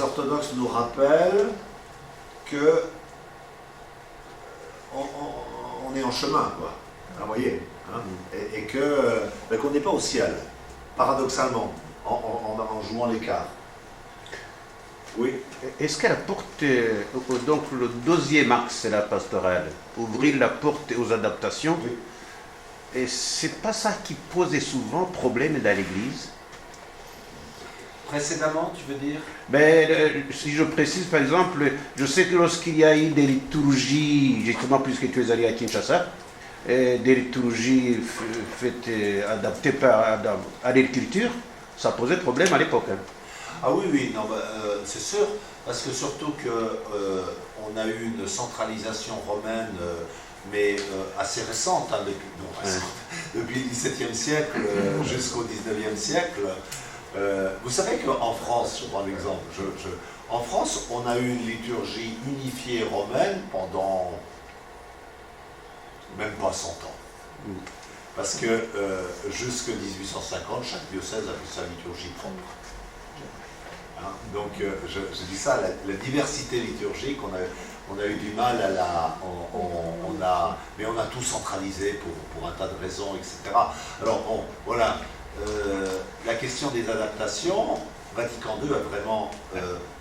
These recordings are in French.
orthodoxes nous rappellent que on est en chemin, quoi. Vous voyez, hein, et qu'on n'est pas au ciel, paradoxalement, en jouant l'écart. Oui. Est-ce qu'elle apporte, donc le deuxième axe, c'est la pastorale, ouvrir la porte aux adaptations, Oui. et c'est pas ça qui posait souvent problème dans l'Église? Précédemment, tu veux dire? Si je précise, par exemple, je sais que lorsqu'il y a eu des liturgies, justement, puisque tu es allé à Kinshasa, des liturgies adaptées à l'écriture, ça posait problème à l'époque. Hein. Ah oui, oui, non, c'est sûr, parce que surtout qu'on a eu une centralisation romaine, mais assez récente, hein, depuis le XVIIe siècle jusqu'au XIXe siècle. Vous savez qu'en France, je prends l'exemple, en France, on a eu une liturgie unifiée romaine pendant même pas 100 ans. Parce que jusqu'en 1850, chaque diocèse avait sa liturgie propre. Hein, donc je dis ça, la diversité liturgique, on a eu du mal à mais on a tout centralisé pour un tas de raisons, etc. Alors bon, voilà. La question des adaptations, Vatican II a vraiment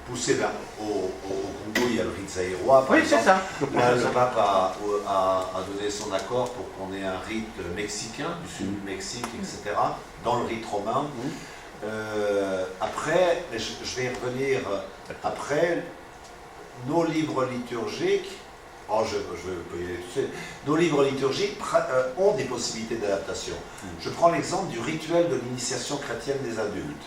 poussé au Congo, il y a le rite zaïrois, par exemple. Oui, c'est ça. Le pape a donné son accord pour qu'on ait un rite mexicain, du sud du Mexique, etc., dans le rite romain. Après, je vais y revenir, après, nos livres liturgiques, nos livres liturgiques ont des possibilités d'adaptation. Je prends l'exemple du rituel de l'initiation chrétienne des adultes,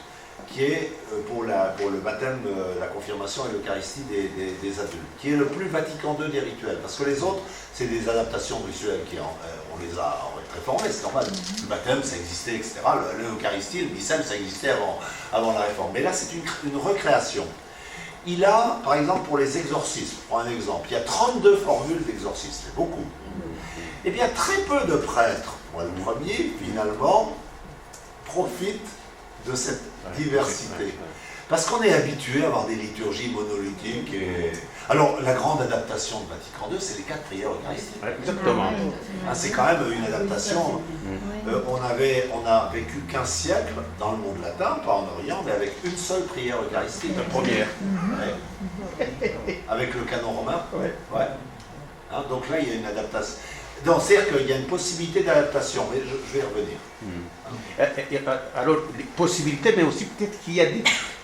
qui est pour le baptême, la confirmation et l'Eucharistie des adultes, qui est le plus Vatican II des rituels, parce que les autres, c'est des adaptations rituelles on les a réformées, c'est normal. Le baptême, ça existait, etc. L'Eucharistie, le baptême, ça existait avant la réforme. Mais là, c'est une recréation. Il a, par exemple, pour les exorcismes, je prends un exemple, il y a 32 formules d'exorcisme, c'est beaucoup. Eh bien, très peu de prêtres, pour le premier, finalement, profitent de cette diversité. Parce qu'on est habitué à avoir des liturgies monolithiques. Alors, la grande adaptation de Vatican II, c'est les 4 prières eucharistiques. Exactement. Hein, c'est quand même une adaptation. On a vécu 15 siècles dans le monde latin, pas en Orient, mais avec une seule prière eucharistique. La première. Ouais. Avec le canon romain. Ouais. Ouais. Hein, donc là, il y a une adaptation. Donc, c'est-à-dire qu'il y a une possibilité d'adaptation, mais je vais y revenir. Alors, les possibilités, mais aussi peut-être qu'il y a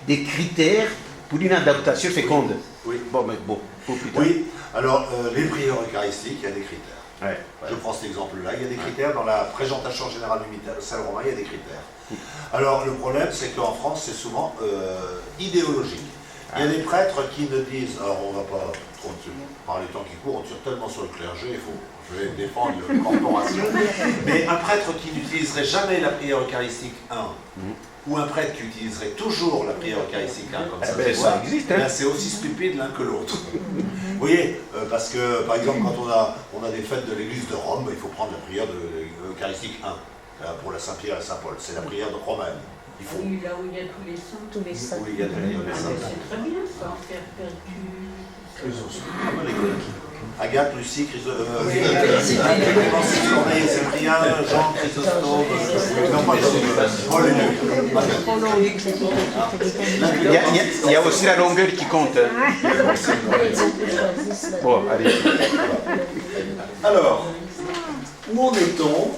des critères pour une adaptation féconde. Oui. Bon, mais bon, pour plus tard. Oui, alors les prières eucharistiques, il y a des critères. Ouais. Je prends cet exemple-là, il y a des critères dans la présentation générale du missel romain, il y a des critères. Alors le problème, c'est qu'en France, c'est souvent idéologique. Il y a des prêtres qui ne disent, alors on ne va pas trop par les temps qui courent, on tire tellement sur le clergé, je vais défendre la corporation. Mais un prêtre qui n'utiliserait jamais la prière eucharistique 1, ou un prêtre qui utiliserait toujours la prière eucharistique 1, comme ça existe. Hein. C'est aussi stupide l'un que l'autre. Vous voyez, parce que par exemple, quand on a des fêtes de l'église de Rome, il faut prendre la prière eucharistique 1, pour la Saint-Pierre et Saint-Paul, c'est la prière de romaine. Il faut... Oui, là où il y a tous les saints. Oui, il y a tous les saints. C'est très bien ça, en faire Agathe, Lucie, Clément, Cyprien, Jean, Chrysostome, non pas Paul et Il y a aussi la longueur qui compte. Bon, allez. Alors, où en est-on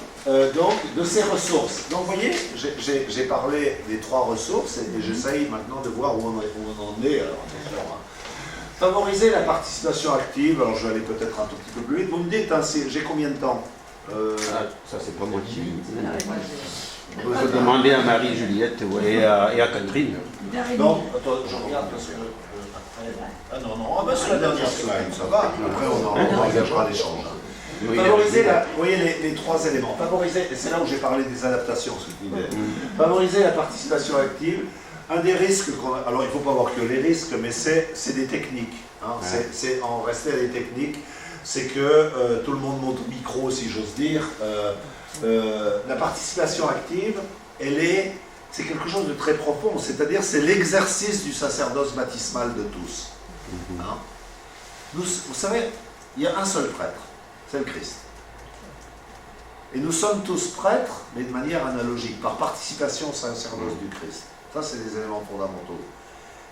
donc de ces ressources? Donc vous voyez, j'ai parlé des 3 ressources et j'essaye maintenant de voir où on en est. Alors attention, hein. Favoriser la participation active, alors je vais aller peut-être un tout petit peu plus vite. Vous me dites, hein, j'ai combien de temps Ça, c'est pas moi qui. Il faut demander à Marie-Juliette et à Catherine. Non, attends, je regarde parce que. Ah non, c'est la dernière slide, ça va. Après, on engagera l'échange. Oui, favoriser vous voyez les 3 éléments. Favoriser, et c'est là où j'ai parlé des adaptations, ce que tu disais. Favoriser la participation active. Un des risques, alors il ne faut pas voir que les risques, mais c'est des techniques. Hein, c'est en rester à des techniques, c'est que tout le monde monte au micro, si j'ose dire. La participation active, c'est quelque chose de très profond, c'est-à-dire c'est l'exercice du sacerdoce baptismal de tous. Hein? Vous savez, il y a un seul prêtre, c'est le Christ. Et nous sommes tous prêtres, mais de manière analogique, par participation au sacerdoce du Christ. Ça, c'est des éléments fondamentaux.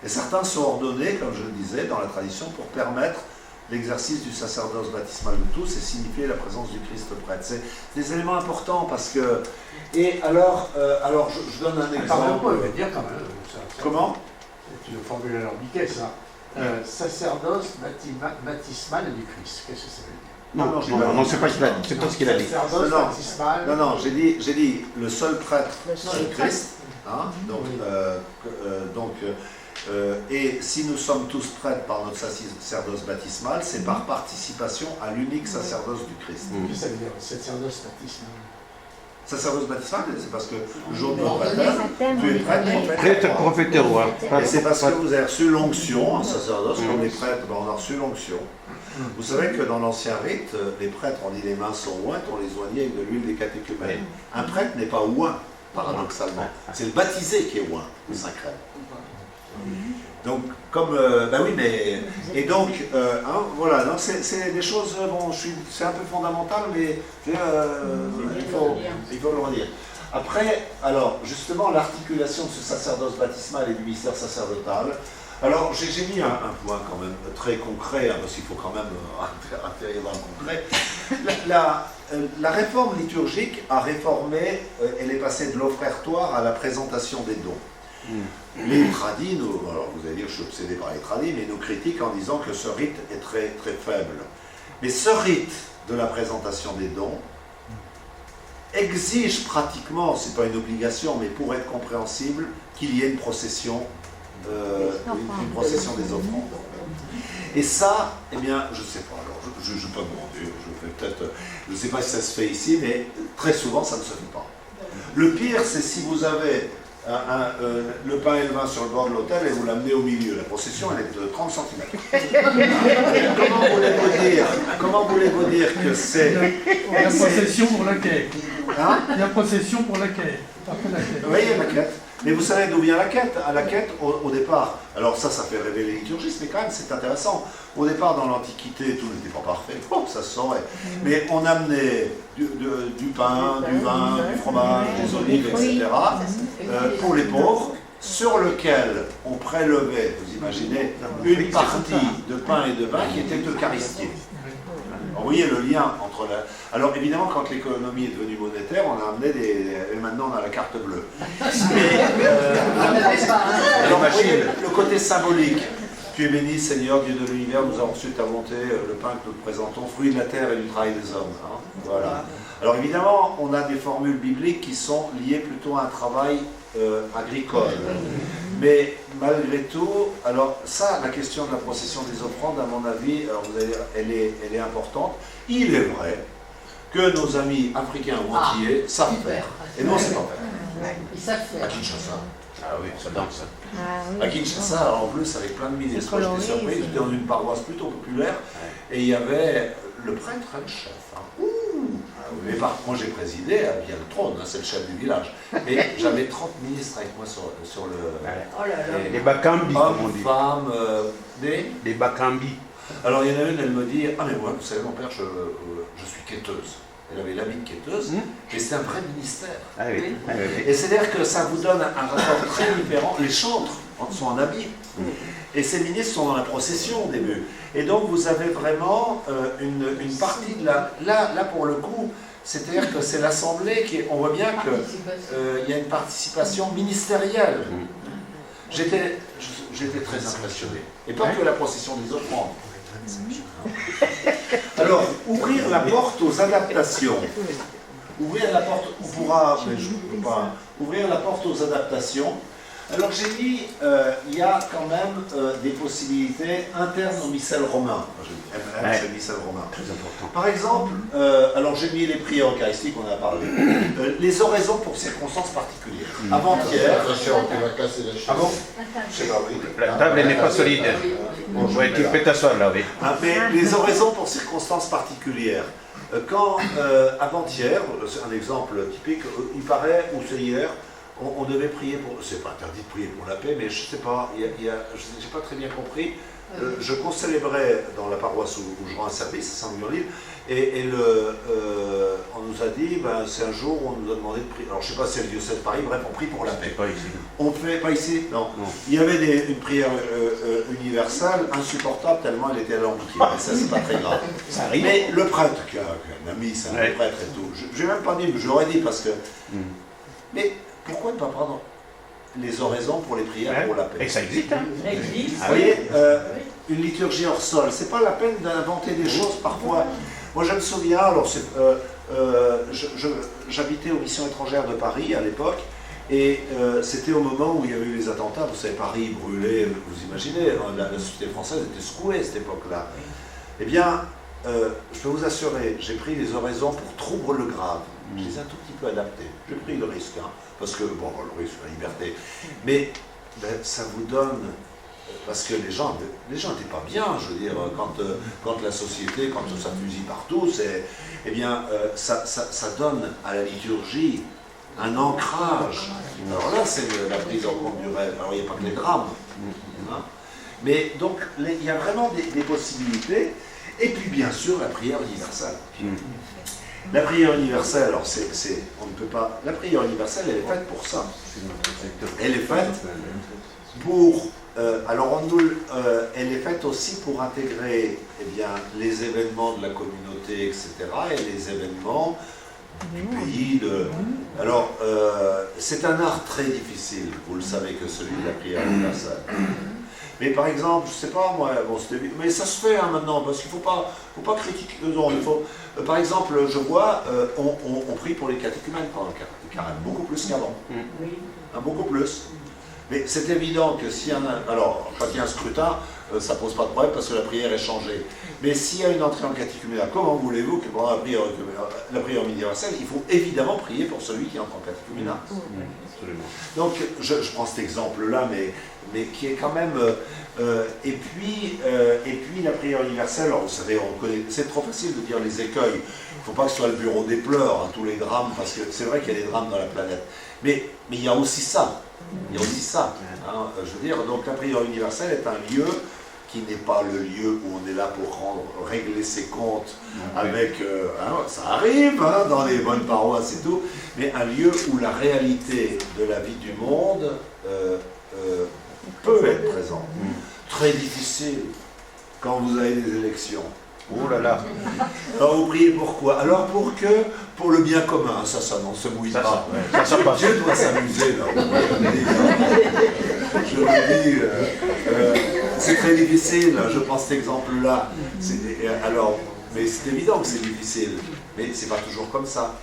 Et certains sont ordonnés, comme je le disais, dans la tradition, pour permettre l'exercice du sacerdoce baptismal de tous et signifier la présence du Christ prêtre. C'est des éléments importants parce que... Et alors, je donne un exemple. Pardon, on va dire quand même. Comment? C'est une formule alambiquée, ça. Sacerdoce baptismal du Christ. Qu'est-ce que ça veut dire? Non, c'est pas ce qu'il a dit. Sacerdoce baptismal. Non, j'ai dit le seul prêtre, c'est le Christ. Hein? Et si nous sommes tous prêtres par notre sacerdoce baptismal, c'est par participation à l'unique sacerdoce du Christ. Qu'est-ce que ça veut dire, sacerdoce baptismal? Sacerdoce baptismal, c'est parce que le jour du baptême, tu es prêtre, Prêtre, prophète et roi. Et c'est parce que vous avez reçu l'onction, un sacerdoce, comme les prêtres, on a reçu l'onction. Vous savez que dans l'ancien rite, les prêtres, on dit les mains sont ointes, on les oignait avec de l'huile des catéchumènes. Un prêtre n'est pas oint, paradoxalement. C'est le baptisé qui est oint, le Saint-Crème. Donc, comme... oui, mais... Et donc, voilà, c'est des choses... Bon, c'est un peu fondamental, mais il faut le redire. Après, alors, justement, l'articulation de ce sacerdoce baptismal et du mystère sacerdotal. Alors, j'ai mis un point quand même très concret, hein, parce qu'il faut quand même atterrir dans le concret. La réforme liturgique a réformé, elle est passée de l'offertoire à la présentation des dons. Les tradis, alors vous allez dire que je suis obsédé par les tradis, mais nous critiquent en disant que ce rite est très, très faible. Mais ce rite de la présentation des dons exige pratiquement, c'est pas une obligation, mais pour être compréhensible, qu'il y ait une procession des offrandes. Et ça, eh bien, je ne sais pas, alors je ne peux pas demander, je ne sais pas si ça se fait ici, mais très souvent ça ne se fait pas. Le pire, c'est si vous avez le pain et le vin sur le bord de l'autel et vous l'amenez au milieu. La procession, elle est de 30 cm. Comment voulez-vous dire que c'est... La procession pour la quête. Hein? La procession pour la quête. Vous voyez la quête. Mais vous savez d'où vient la quête? À la quête, au départ, alors ça fait rêver les liturgistes, mais quand même c'est intéressant. Au départ, dans l'Antiquité, tout n'était pas parfait, ça se saurait. Mais on amenait du pain, du vin, du fromage, des olives, etc. Pour les pauvres, sur lequel on prélevait, vous imaginez, une partie de pain et de vin qui était eucharistiée. Vous voyez le lien entre la... Alors évidemment, quand l'économie est devenue monétaire, on a amené et maintenant on a la carte bleue. Mais, alors, vous voyez, le côté symbolique. Tu es béni, Seigneur, Dieu de l'univers, nous avons reçu ta bonté, le pain que nous te présentons, fruit de la terre et du travail des hommes. Hein, voilà. Alors évidemment, on a des formules bibliques qui sont liées plutôt à un travail agricole. Mais malgré tout, alors ça, la question de la procession des offrandes, à mon avis, alors vous allez dire, elle est importante. Il est vrai que nos amis africains ou antillais savent faire. Et nous, on ne sait pas faire. Ils savent faire. À Kinshasa. Ah oui, ça danse. À Kinshasa, en plus, avec plein de ministres, j'étais surpris, j'étais dans une paroisse plutôt populaire, et il y avait le prêtre et le chef. Hein. Mais moi j'ai présidé, il y a le trône, hein, c'est le chef du village. Mais j'avais 30 ministres avec moi sur le... Oh là là. Les Bakambi, comme on Hommes, dit. femmes, Les Bakambi. Alors il y en a une, elle me dit, ah mais moi, vous savez, mon père, je suis quêteuse. Elle avait l'habit de quêteuse, mais c'est un vrai ministère. Ah oui. Ah oui. Et c'est-à-dire que ça vous donne un rapport très différent. Les chantres sont en habit. Et ces ministres sont dans la procession au début. Et donc vous avez vraiment une partie de la... Là, pour le coup, c'est-à-dire que c'est l'Assemblée qui... On voit bien qu'il y a une participation ministérielle. J'étais très impressionné. Et pas que la procession des offrandes. Alors, ouvrir la porte aux adaptations. Ouvrir la porte, on pourra, mais je ne peux pas. Ouvrir la porte aux adaptations. Alors j'ai dit, il y a quand même des possibilités internes au missel romain. C'est le missel romain. Très important. Par exemple, alors j'ai mis les prières eucharistiques, on en a parlé. Les oraisons pour circonstances particulières. Avant-hier. Avant. Je sais pas, oui. La table n'est pas solide. Ouais, tu peux t'asseoir là, oui. Mais les oraisons pour circonstances particulières. Quand avant-hier, c'est un exemple typique, il paraît, ou c'est hier, on devait prier pour... C'est pas interdit de prier pour la paix, mais je sais pas, j'ai pas très bien compris. Je concélébrais dans la paroisse où je rends un service, à Saint-Louis-en-l'Île, et on nous a dit, c'est un jour où on nous a demandé de prier. Alors je sais pas si c'est le diocèse de Paris, bref, on prie pour la paix. Pas ici. On fait pas ici, non. Non. Il y avait une prière universelle, insupportable, tellement elle était alambiquée. Mais ça, c'est pas très grave. Ça arrive. Mais le prêtre, qui est un ami, c'est un prêtre et tout, je n'ai même pas dit, mais je l'aurais dit parce que. Mais pourquoi ne pas prendre les oraisons pour les prières pour la paix? Et ça existe, hein? Ça existe. Vous voyez, une liturgie hors sol, c'est pas la peine d'inventer des choses parfois. Moi, je me souviens, alors j'habitais aux missions étrangères de Paris à l'époque, et c'était au moment où il y avait eu les attentats. Vous savez, Paris brûlait, vous imaginez, la société française était secouée à cette époque-là. Eh bien, je peux vous assurer, j'ai pris les oraisons pour trouble le grave. Je les ai un tout petit peu adaptées. J'ai pris le risque, hein, parce que, bon, le risque, la liberté. Mais ça vous donne. Parce que les gens n'étaient pas bien, je veux dire, quand la société, quand ça fusille partout, eh bien, ça donne à la liturgie un ancrage. Alors là, c'est la prise en compte du rêve. Alors il n'y a pas que les drames. Hein. Mais donc, il y a vraiment des possibilités. Et puis, bien sûr, la prière universelle. La prière universelle, alors on ne peut pas... La prière universelle, elle est faite pour ça. Elle est faite pour... elle est faite aussi pour intégrer les événements de la communauté, etc., et les événements du pays. Alors, c'est un art très difficile, vous le savez, que celui de la prière universelle. Mais par exemple, je ne sais pas, moi, mais ça se fait maintenant, parce qu'il ne faut pas critiquer les autres. Par exemple, je vois, on prie pour les catéchumènes pendant le carême, beaucoup plus qu'avant. Beaucoup plus. Mais c'est évident que s'il y a alors, quand il y a un scrutin, ça ne pose pas de problème parce que la prière est changée. Mais s'il y a une entrée en catéchuménat, comment voulez-vous que pendant la prière universelle, il faut évidemment prier pour celui qui entre en catéchuménat. Donc, je prends cet exemple-là, mais qui est quand même... et puis, la prière universelle, alors vous savez, c'est trop facile de dire les écueils. Il ne faut pas que ce soit le bureau des pleurs, hein, tous les drames, parce que c'est vrai qu'il y a des drames dans la planète. Mais il y a aussi ça. Il y a aussi ça. Hein, je veux dire, donc la prière universelle est un lieu qui n'est pas le lieu où on est là pour régler ses comptes avec... ça arrive hein, dans les bonnes paroisses et tout, mais un lieu où la réalité de la vie du monde peut être présente. Très difficile quand vous avez des élections. Oh là là. Alors vous priez pourquoi? Alors pour le bien commun, ça n'en se mouille pas. Ça passe. Dieu doit s'amuser là. Je vous dis, c'est très difficile, je prends cet exemple-là. Mais c'est évident que c'est difficile, mais c'est pas toujours comme ça.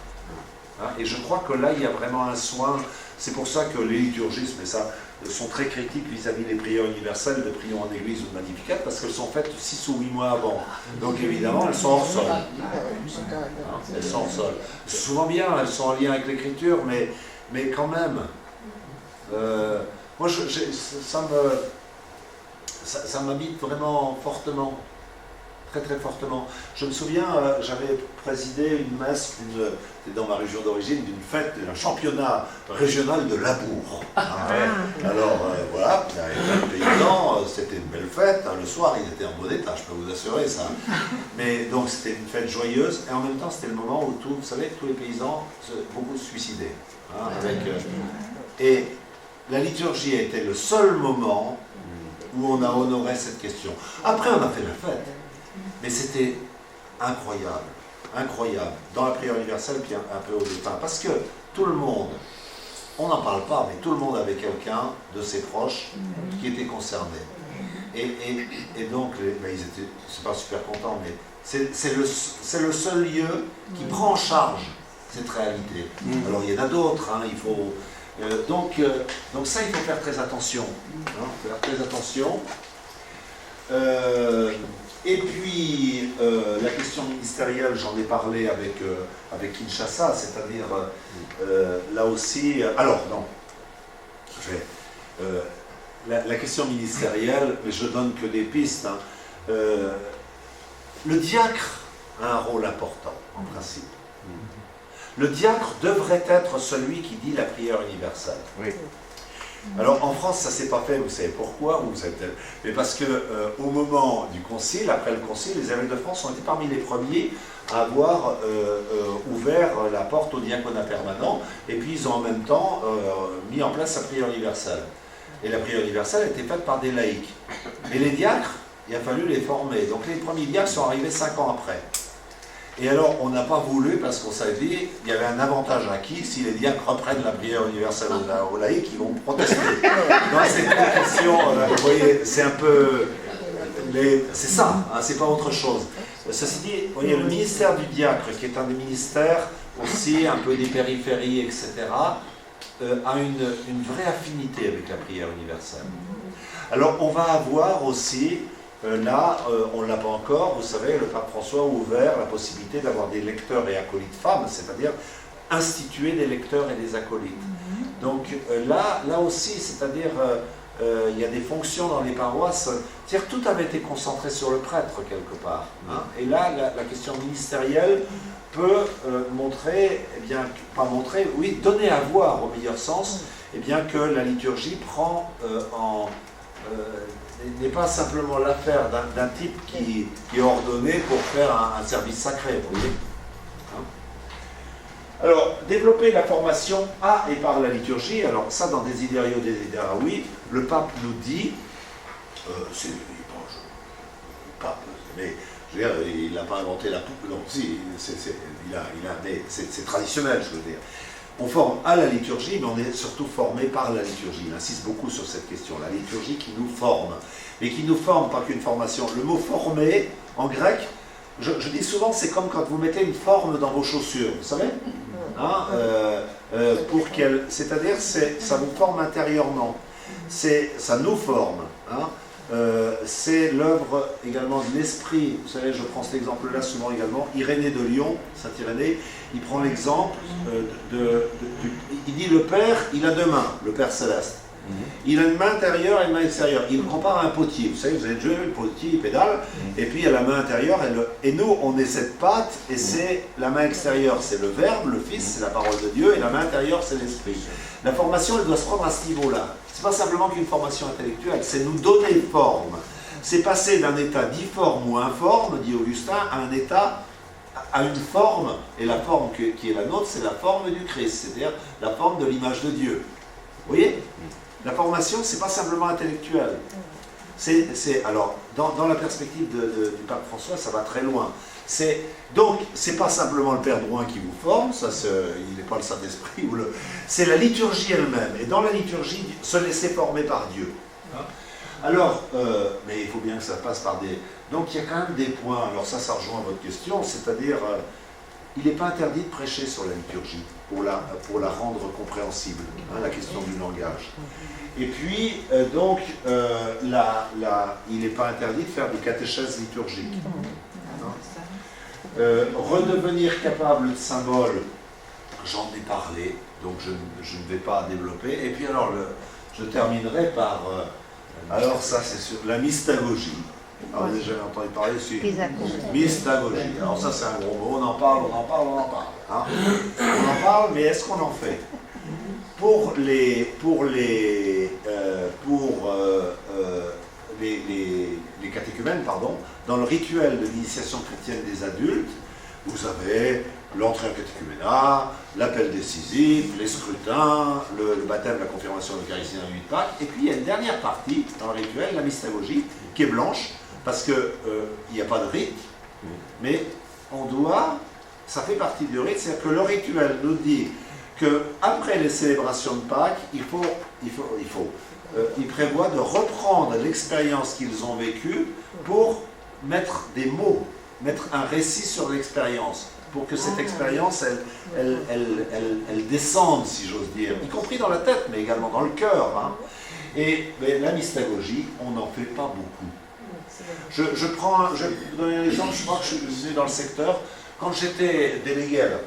Hein, et je crois que là, il y a vraiment un soin. C'est pour ça que les liturgistes, mais ça, sont très critiques vis-à-vis des prières universelles de prions en église ou de Magnificat, parce qu'elles sont faites 6 ou 8 mois avant. Donc évidemment, elles sont hors sol. Elles sont hors sol. Souvent bien, elles sont en lien avec l'écriture, mais quand même, moi, ça m'habite vraiment fortement. Très très fortement. Je me souviens, j'avais présidé une messe, dans ma région d'origine, d'une fête, d'un championnat régional de labour. Hein. Alors voilà, il y avait plein de paysans, c'était une belle fête. Hein. Le soir, ils étaient en bon état, je peux vous assurer ça. Mais donc c'était une fête joyeuse, et en même temps, c'était le moment où vous savez, tous les paysans, beaucoup se suicidaient. Hein, et la liturgie était le seul moment où on a honoré cette question. Après, on a fait la fête. Mais c'était incroyable, incroyable, dans la prière universelle, puis un peu au départ. Parce que tout le monde, on n'en parle pas, mais tout le monde avait quelqu'un de ses proches qui était concerné. Et donc, ils étaient, c'est pas super contents, mais c'est le seul lieu qui prend en charge cette réalité. Alors, il y en a d'autres, hein, il faut... donc ça, il faut faire très attention. Hein, faire très attention. Et puis, la question ministérielle, j'en ai parlé avec Kinshasa, c'est-à-dire, là aussi... Alors, non, la question ministérielle, mais je donne que des pistes. Hein, le diacre a un rôle important, en principe. Le diacre devrait être celui qui dit la prière universelle. Oui. Alors en France, ça ne s'est pas fait, vous savez pourquoi? Mais parce que au moment du concile, après le concile, les évêques de France ont été parmi les premiers à avoir ouvert la porte au diaconat permanent, et puis ils ont en même temps mis en place la prière universelle. Et la prière universelle a été faite par des laïcs. Et les diacres, il a fallu les former. Donc les premiers diacres sont arrivés 5 ans après. Et alors, on n'a pas voulu, parce qu'on s'avait dit, il y avait un avantage acquis, si les diacres reprennent la prière universelle aux laïcs, ils vont protester. Donc c'est une question, vous voyez, c'est un peu... C'est ça, hein, c'est pas autre chose. Ceci dit, vous voyez, le ministère du diacre, qui est un des ministères aussi un peu des périphéries, etc., a une vraie affinité avec la prière universelle. Alors, on va avoir aussi... Là, on ne l'a pas encore, vous savez, le pape François a ouvert la possibilité d'avoir des lecteurs et acolytes femmes, c'est-à-dire instituer des lecteurs et des acolytes. Donc là aussi, c'est-à-dire, il y a des fonctions dans les paroisses, c'est-à-dire tout avait été concentré sur le prêtre quelque part. Hein, et là, la question ministérielle peut montrer, eh bien, pas montrer, oui, donner à voir au meilleur sens, eh bien, que la liturgie prend n'est pas simplement l'affaire d'un type qui est ordonné pour faire un service sacré, vous voyez. Hein? Alors, développer la formation à et par la liturgie, alors ça dans Desiderio Desideravi, le pape nous dit, le pape, mais je veux dire, il n'a pas inventé la poupe, non, si, c'est traditionnel, je veux dire. On forme à la liturgie, mais on est surtout formé par la liturgie. Il insiste beaucoup sur cette question. La liturgie qui nous forme. Mais qui nous forme, pas qu'une formation. Le mot former, en grec, je dis souvent, c'est comme quand vous mettez une forme dans vos chaussures, vous savez, hein, c'est-à-dire, ça vous forme intérieurement. Ça nous forme. Hein. C'est l'œuvre également de l'esprit. Vous savez, je prends cet exemple-là souvent également. Irénée de Lyon, Saint Irénée, il prend l'exemple il dit le Père, il a 2 mains, le Père céleste. Il a une main intérieure et une main extérieure. Il le compare à un potier. Vous savez, vous avez déjà vu le potier, il pédale, et puis il y a la main intérieure, et nous, on est cette patte, et c'est la main extérieure, c'est le Verbe, le Fils, c'est la parole de Dieu, et la main intérieure, c'est l'Esprit. La formation, elle doit se prendre à ce niveau-là. C'est pas simplement qu'une formation intellectuelle, c'est nous donner forme. C'est passer d'un état difforme ou informe, dit Augustin, à un état, à une forme, et la forme qui est la nôtre, c'est la forme du Christ, c'est-à-dire la forme de l'image de Dieu. Vous voyez? La formation, c'est pas simplement intellectuel. Alors, dans la perspective du pape François, ça va très loin. Donc, c'est pas simplement le Père Drouin qui vous forme, il n'est pas le Saint-Esprit, c'est la liturgie elle-même. Et dans la liturgie, se laisser former par Dieu. Alors, mais il faut bien que ça passe par des... Donc, il y a quand même des points. Alors ça rejoint votre question, c'est-à-dire, il n'est pas interdit de prêcher sur la liturgie pour la rendre compréhensible, hein, la question du langage. Et puis, il n'est pas interdit de faire des catéchèses liturgiques. Redevenir capable de symboles, j'en ai parlé, donc je ne vais pas développer. Et puis alors, je terminerai par... alors ça, c'est sur la mystagogie. Alors, vous avez jamais entendu parler dessus. Mystagogie. Alors ça, c'est un gros mot. On en parle. Hein. On en parle, mais est-ce qu'on en fait? Pour les catéchumènes, pardon, dans le rituel de l'initiation chrétienne des adultes, vous avez l'entrée en catéchuménat, l'appel décisif, les scrutins, le baptême, la confirmation, l'Eucharistie dans la nuit de Pâques, et puis il y a une dernière partie dans le rituel, la mystagogie, qui est blanche, parce qu'il n'y a pas de rite, mais on doit, ça fait partie du rite, c'est-à-dire que le rituel nous dit qu'après les célébrations de Pâques, il prévoit de reprendre l'expérience qu'ils ont vécue pour mettre des mots, mettre un récit sur l'expérience, pour que cette expérience, elle descende, si j'ose dire, y compris dans la tête, mais également dans le cœur. Hein. Et la mystagogie, on n'en fait pas beaucoup. Je vais vous donner un exemple, je crois que je suis venu dans le secteur. Quand j'étais délégué à la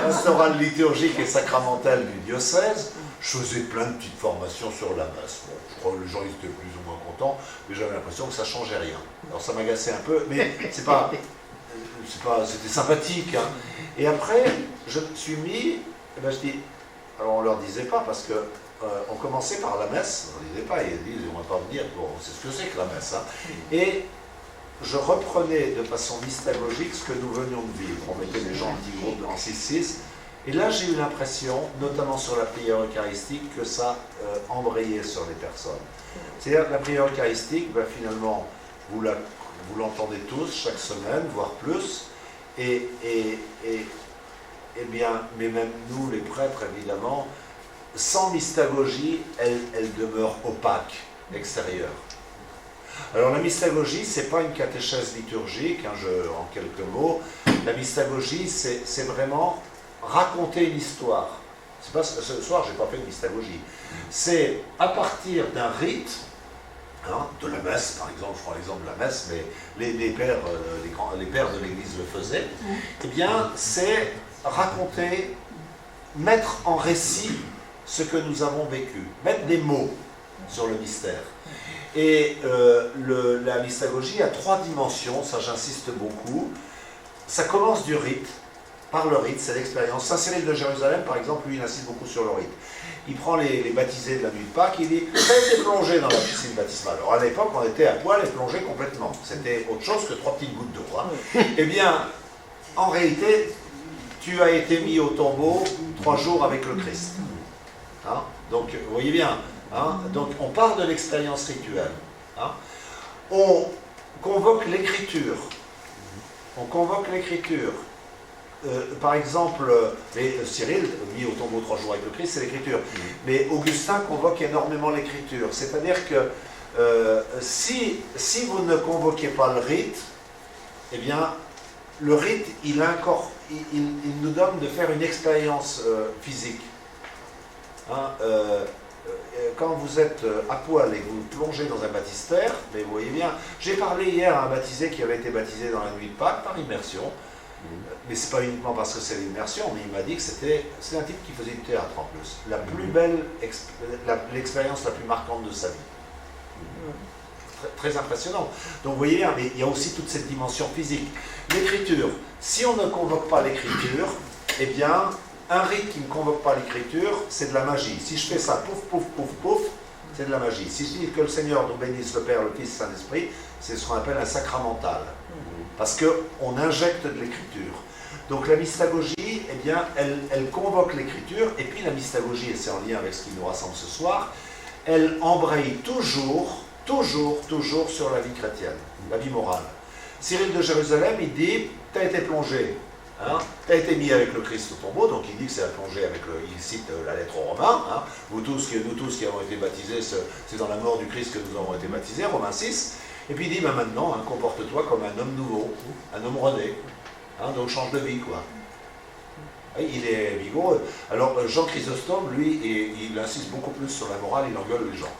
pastorale liturgique et sacramentelle du diocèse, je faisais plein de petites formations sur la messe. Bon, je crois que les gens étaient plus ou moins contents, mais j'avais l'impression que ça ne changeait rien. Alors ça m'agaçait un peu, mais c'est pas... c'était sympathique. Hein. Et après, je me suis mis, et ben je dis, alors on leur disait pas parce que on commençait par la messe, on ne disait pas, ils disent on va pas venir, bon, c'est ce que c'est que la messe. Hein. Et je reprenais de façon mystagogique ce que nous venions de vivre. On mettait les gens en petits groupes en 6-6. Et là, j'ai eu l'impression, notamment sur la prière eucharistique, que ça embrayait sur les personnes. C'est-à-dire que la prière eucharistique, ben, finalement, vous l'entendez tous chaque semaine, voire plus. Et bien, mais même nous, les prêtres, évidemment, sans mystagogie, elle demeure opaque, extérieure. Alors la mystagogie, ce n'est pas une catéchèse liturgique, hein, en quelques mots. La mystagogie, c'est vraiment raconter une histoire. C'est pas, ce soir, je n'ai pas fait de mystagogie. C'est à partir d'un rite, hein, de la messe, par exemple, je prends l'exemple de la messe, mais les pères de l'Église le faisaient, eh bien, c'est raconter, mettre en récit ce que nous avons vécu, mettre des mots sur le mystère. Et la mystagogie a 3 dimensions, ça j'insiste beaucoup. Ça commence du rite, par le rite, c'est l'expérience. Saint Cyril de Jérusalem, par exemple, lui, il insiste beaucoup sur le rite. Il prend les baptisés de la nuit de Pâques, il dit « ça a été plongé dans la piscine baptismale ». Alors à l'époque, on était à poil et plongé complètement. C'était autre chose que 3 petites gouttes d'eau. Hein. Eh bien, en réalité, tu as été mis au tombeau 3 jours avec le Christ. Hein? Donc, vous voyez bien, hein? Donc on part de l'expérience rituelle. Hein? On convoque l'écriture. On convoque l'écriture. Par exemple, Cyril, mis au tombeau 3 jours avec le Christ, c'est l'écriture. Mais Augustin convoque énormément l'écriture. C'est-à-dire que si vous ne convoquez pas le rite, eh bien, le rite, il nous donne de faire une expérience physique. Hein, quand vous êtes à poil et que vous plongez dans un baptistère, mais vous voyez bien, j'ai parlé hier à un baptisé qui avait été baptisé dans la nuit de Pâques par immersion, mais c'est pas uniquement parce que c'est l'immersion, mais il m'a dit que c'est un type qui faisait du théâtre en plus. La plus belle, l'expérience la plus marquante de sa vie. Très, très impressionnant. Donc vous voyez bien, mais il y a aussi toute cette dimension physique. L'écriture, si on ne convoque pas l'écriture, eh bien, un rite qui ne convoque pas l'écriture, c'est de la magie. Si je fais ça, pouf, pouf, pouf, pouf, c'est de la magie. Si je dis que le Seigneur nous bénisse le Père, le Fils, le Saint-Esprit, c'est ce qu'on appelle un sacramental. Parce qu'on injecte de l'écriture. Donc la mystagogie, eh bien, elle convoque l'écriture, et puis la mystagogie, et c'est en lien avec ce qui nous rassemble ce soir, elle embraye toujours sur la vie chrétienne, la vie morale. Cyril de Jérusalem, il dit, tu as été plongé, hein, tu as été mis avec le Christ au tombeau, donc il dit que c'est la plongée avec il cite la lettre aux Romains, hein, nous tous qui avons été baptisés, c'est dans la mort du Christ que nous avons été baptisés, Romains 6, et puis il dit, ben maintenant, hein, comporte-toi comme un homme nouveau, un homme rené, hein, donc change de vie, quoi. Il est vigoureux. Alors Jean Chrysostome, lui, il insiste beaucoup plus sur la morale, il engueule les gens.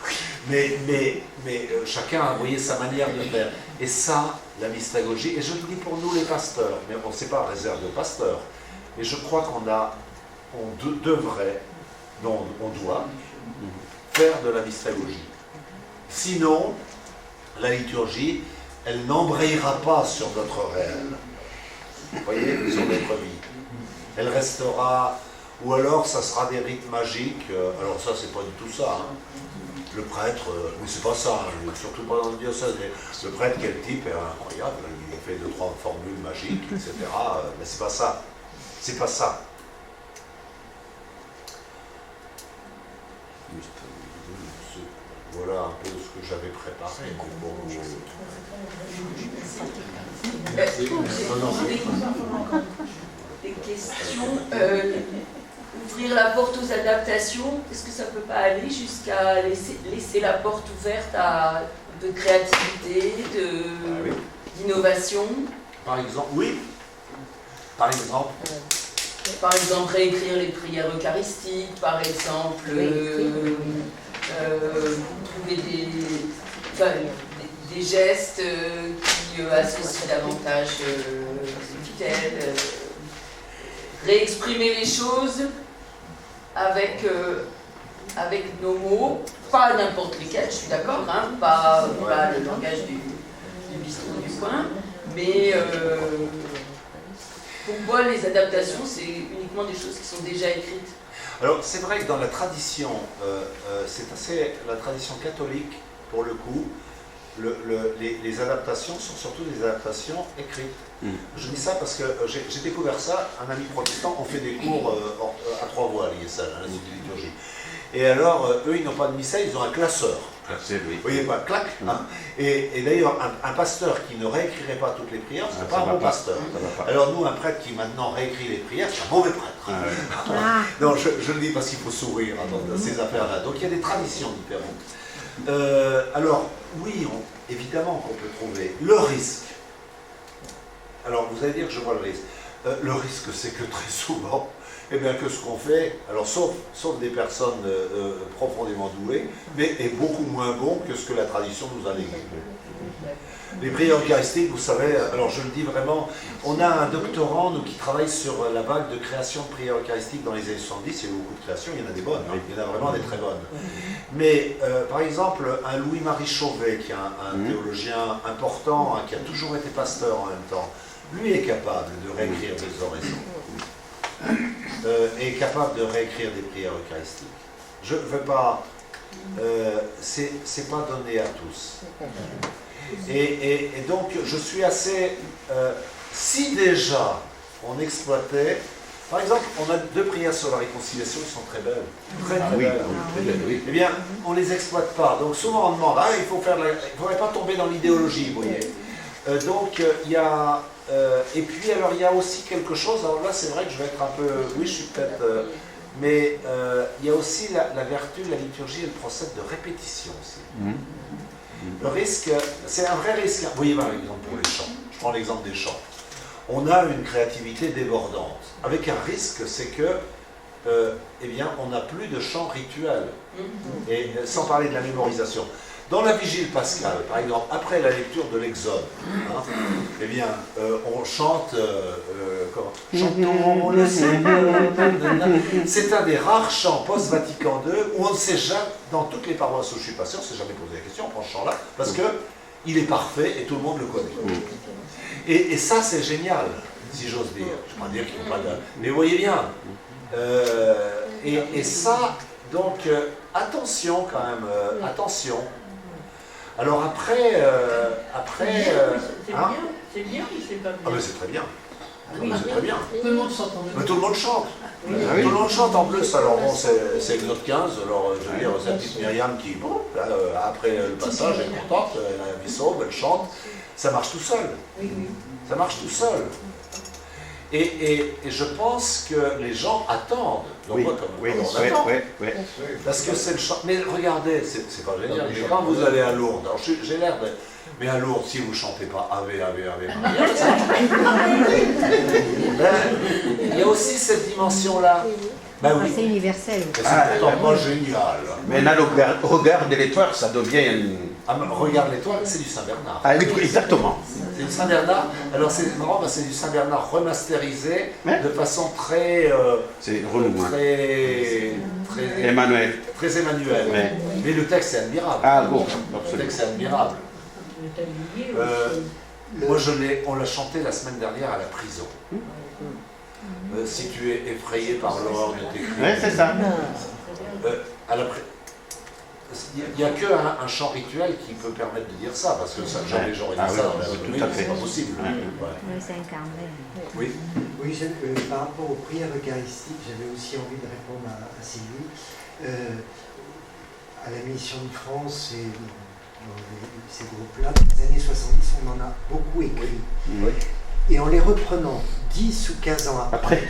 Mais chacun a envoyé sa manière de faire. Et ça, la mystagogie, et je le dis pour nous les pasteurs, mais on ne sait pas réserve de pasteurs, mais je crois qu'on devrait, non, on doit faire de la mystagogie. Sinon, la liturgie, elle n'embrayera pas sur notre réel. Vous voyez, sur notre vie. Elle restera, ou alors ça sera des rites magiques, alors ça c'est pas du tout ça, hein. Le prêtre, mais c'est pas ça, hein, surtout pas dans le diocèse, mais le prêtre quel type est incroyable, il fait 2-3 formules magiques, etc., mais c'est pas ça, c'est pas ça. Voilà un peu ce que j'avais préparé. Des questions. Ouvrir la porte aux adaptations, est-ce que ça ne peut pas aller jusqu'à laisser la porte ouverte à de créativité, d'innovation? Par exemple, oui. Par exemple. Par exemple, réécrire les prières eucharistiques, par exemple, trouver des gestes qui associent davantage les tutelles, réexprimer les choses avec nos mots, pas n'importe lesquels, je suis d'accord, hein, pas le langage du bistrot du coin, Mais pourquoi les adaptations, c'est uniquement des choses qui sont déjà écrites? Alors c'est vrai que dans la tradition, c'est assez la tradition catholique pour le coup, les adaptations sont surtout des adaptations écrites. Je dis ça parce que j'ai découvert ça, un ami protestant, on fait des cours à 3 voix à l'ISL, à l'Institut de liturgie. Et alors, eux, ils n'ont pas de missel, ils ont un classeur. Classé, oui. Vous voyez, pas clac. Hein. Et d'ailleurs, un pasteur qui ne réécrirait pas toutes les prières, ce n'est pas un bon pasteur. Alors nous, un prêtre qui maintenant réécrit les prières, c'est un mauvais prêtre. Non, je le dis parce qu'il faut sourire dans ces affaires-là. Donc il y a des traditions différentes. Alors, oui, évidemment qu'on peut trouver le risque. Alors, vous allez dire que je vois le risque. Le risque, c'est que très souvent, eh bien, que ce qu'on fait, alors sauf des personnes profondément douées, mais est beaucoup moins bon que ce que la tradition nous a légué. Les prières eucharistiques, vous savez, alors je le dis vraiment, on a un doctorant, nous, qui travaille sur la vague de création de prières eucharistiques dans les années 70, il y a eu beaucoup de créations, il y en a des bonnes, hein, il y en a vraiment des très bonnes. Mais, par exemple, un Louis-Marie Chauvet, qui est un théologien important, hein, qui a toujours été pasteur en même temps, lui est capable de réécrire des oraisons. Est capable de réécrire des prières eucharistiques. Je ne veux pas... c'est pas donné à tous. Et donc, je suis assez... si déjà, on exploitait... Par exemple, on a 2 prières sur la réconciliation qui sont très belles. Très belles. Oui. Eh bien, on ne les exploite pas. Donc, souvent, on demande, il faut faire il ne faudrait pas tomber dans l'idéologie, vous voyez. Donc, il y a... et puis, alors, il y a aussi quelque chose, alors là, c'est vrai que je vais être un peu... Oui, je suis peut-être... mais il y a aussi la vertu, la liturgie, elle procède de répétition aussi. Le risque, c'est un vrai risque. Vous voyez, par exemple, pour les chants. Je prends l'exemple des chants. On a une créativité débordante, avec un risque, c'est que, eh bien, on n'a plus de chants rituels, et sans parler de la mémorisation. Dans la vigile pascale, par exemple, après la lecture de l'Exode, hein, eh bien, on chante, chantons le Seigneur. C'est un des rares chants post-Vatican II où on ne sait jamais, dans toutes les paroisses où je suis passé, on ne s'est jamais posé la question, on prend ce chant-là, parce qu'il est parfait et tout le monde le connaît. Et ça, c'est génial, si j'ose dire. Je ne vais pas dire qu'il n'y a pas de... Mais vous voyez bien. Et ça, donc, attention quand même, attention. Alors après... c'est bien ou c'est pas bien? Ah mais c'est très bien. C'est très bien. Tout le monde chante en même temps. Mais tout le monde chante. Tout le monde chante en plus. Alors bon, c'est Exode 15. Alors je veux dire, c'est la petite Myriam qui, bon, là, après le passage, elle est contente, elle a la vie sauve, elle chante. Ça marche tout seul. Ça marche tout seul. Et je pense que les gens attendent. Donc moi, on attend. Parce que c'est le chant. Mais regardez, c'est pas génial. Mais quand vous allez à Lourdes, alors j'ai l'air de... Mais à Lourdes, si vous ne chantez pas Ave, Ave, Ave Maria, il y a aussi cette dimension-là. Ben oui. C'est universel. C'est pourtant pas génial. Mais là, regarde l'étoile, ça devient... Regarde l'étoile, c'est du Saint-Bernard. Ah oui, exactement. C'est du Saint-Bernard. Alors c'est marrant, c'est du Saint-Bernard remasterisé de façon très... c'est renouvelé. Très Emmanuel. Très Emmanuel. Ouais. Mais le texte est admirable. Ah bon, Le absolument. texte est admirable. Moi, on l'a chanté la semaine dernière à la prison. Si tu es effrayé par l'horreur de tes crimes. Oui, c'est ça. Il n'y a qu'un chant rituel qui peut permettre de dire ça, parce que jamais j'aurais dit ça dans la tout à fait. c'est pas possible. Oui, c'est incarné. Oui. Oui, par rapport aux prières eucharistiques, j'avais aussi envie de répondre à Sylvie. À la Mission de France et dans ces groupes-là, dans les années 70, on en a beaucoup écrit. Oui. Et en les reprenant 10 ou 15 ans Après.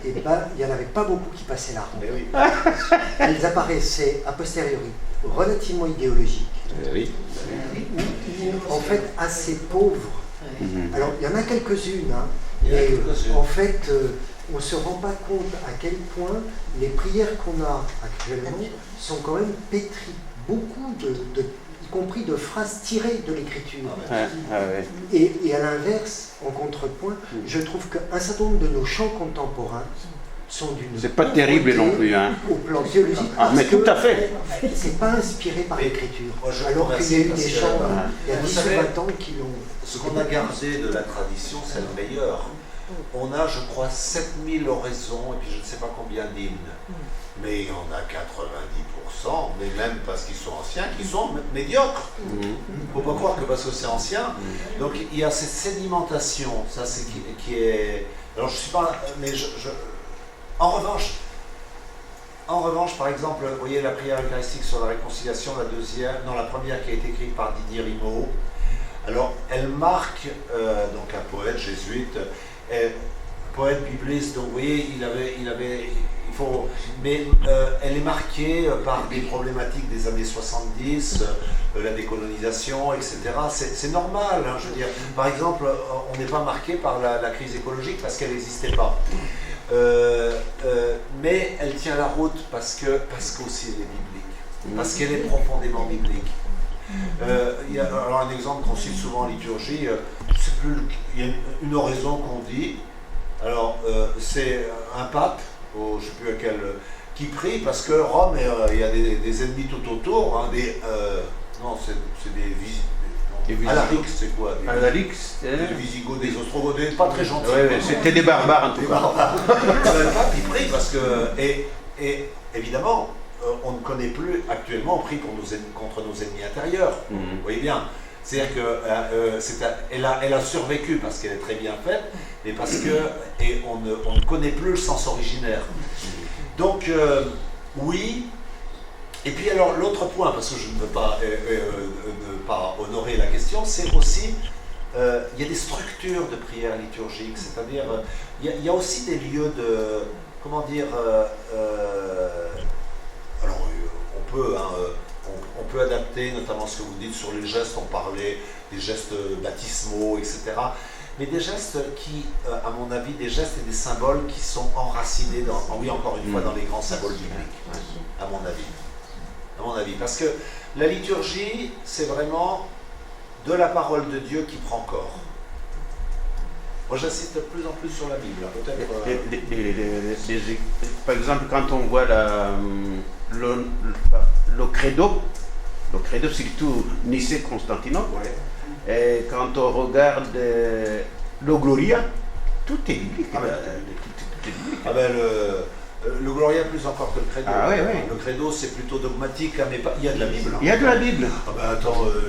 et ben, il n'y en avait pas beaucoup qui passaient là. Mais oui. Ils apparaissaient a posteriori relativement idéologiques, Oui. en fait assez pauvres. Alors, il y en a quelques-unes, hein, Il y en a mais quelques-unes. en fait, on ne se rend pas compte à quel point les prières qu'on a actuellement sont quand même pétries. Beaucoup y compris de phrases tirées de l'écriture. Et à l'inverse, en contrepoint, je trouve qu'un certain nombre de nos chants contemporains sont d'une C'est pas terrible non plus, hein. au plan théologique. Ah, mais parce tout à que fait. C'est pas inspiré par l'écriture. Moi, je Alors qu'il y a eu remercie des parce gens, que, il y a vous 10 savez, ou 20 ans qui l'ont. ce qu'on a gardé de la tradition, c'est le meilleur. On a, je crois, 7000 oraisons et puis je ne sais pas combien d'hymnes. Mais il y en a 90%, mais même parce qu'ils sont anciens, qui sont médiocres. Il ne faut pas croire que parce que c'est ancien. Donc il y a cette sédimentation, ça c'est qui est... Alors je ne suis pas... Mais en revanche, par exemple, vous voyez la prière eucharistique sur la réconciliation, la première qui a été écrite par Didier Rimaud. Alors elle marque, donc un poète jésuite, poète bibliste, donc vous voyez, mais elle est marquée par des problématiques des années 70, la décolonisation, etc. C'est normal, hein, je veux dire. Par exemple, on n'est pas marqué par la crise écologique parce qu'elle n'existait pas. Mais elle tient la route parce qu'aussi elle est biblique, parce qu'elle est profondément biblique. Il y a alors un exemple qu'on cite souvent en liturgie, il y a une oraison qu'on dit. Alors, c'est un pape, je ne sais plus lequel, qui prie parce que Rome, il y a des ennemis tout autour. Hein, non, c'est des Alaric, c'est quoi Alaric, des Visigoths, des Ostrogoths, pas très gentils. Ouais, c'était des barbares en tout cas. Le pape, il prie parce que. Et évidemment, on ne connaît plus actuellement, on prie contre nos ennemis intérieurs. Vous voyez bien. C'est-à-dire qu'elle a survécu parce qu'elle est très bien faite, mais parce qu'on ne connaît plus le sens originaire. Donc, oui. Et puis alors, l'autre point, parce que je ne veux pas ne pas honorer la question, c'est aussi, il y a des structures de prière liturgique, c'est-à-dire, il y a aussi des lieux de, comment dire, alors, on peut adapter, notamment ce que vous dites sur les gestes, on parlait des gestes baptismaux, etc. Mais des gestes qui, à mon avis, des gestes et des symboles qui sont enracinés, encore une fois, dans les grands symboles bibliques, à mon avis. Parce que la liturgie, c'est vraiment de la parole de Dieu qui prend corps. Moi, j'insiste de plus en plus sur la Bible. Peut-être. Par exemple, quand on voit le credo, surtout Nicée-Constantinople, et quand on regarde le Gloria, tout est biblique. Le Gloria plus encore que le Credo. Ah, oui. Le Credo, c'est plutôt dogmatique, hein, mais il y a de la Bible. Hein. Il y a de la Bible.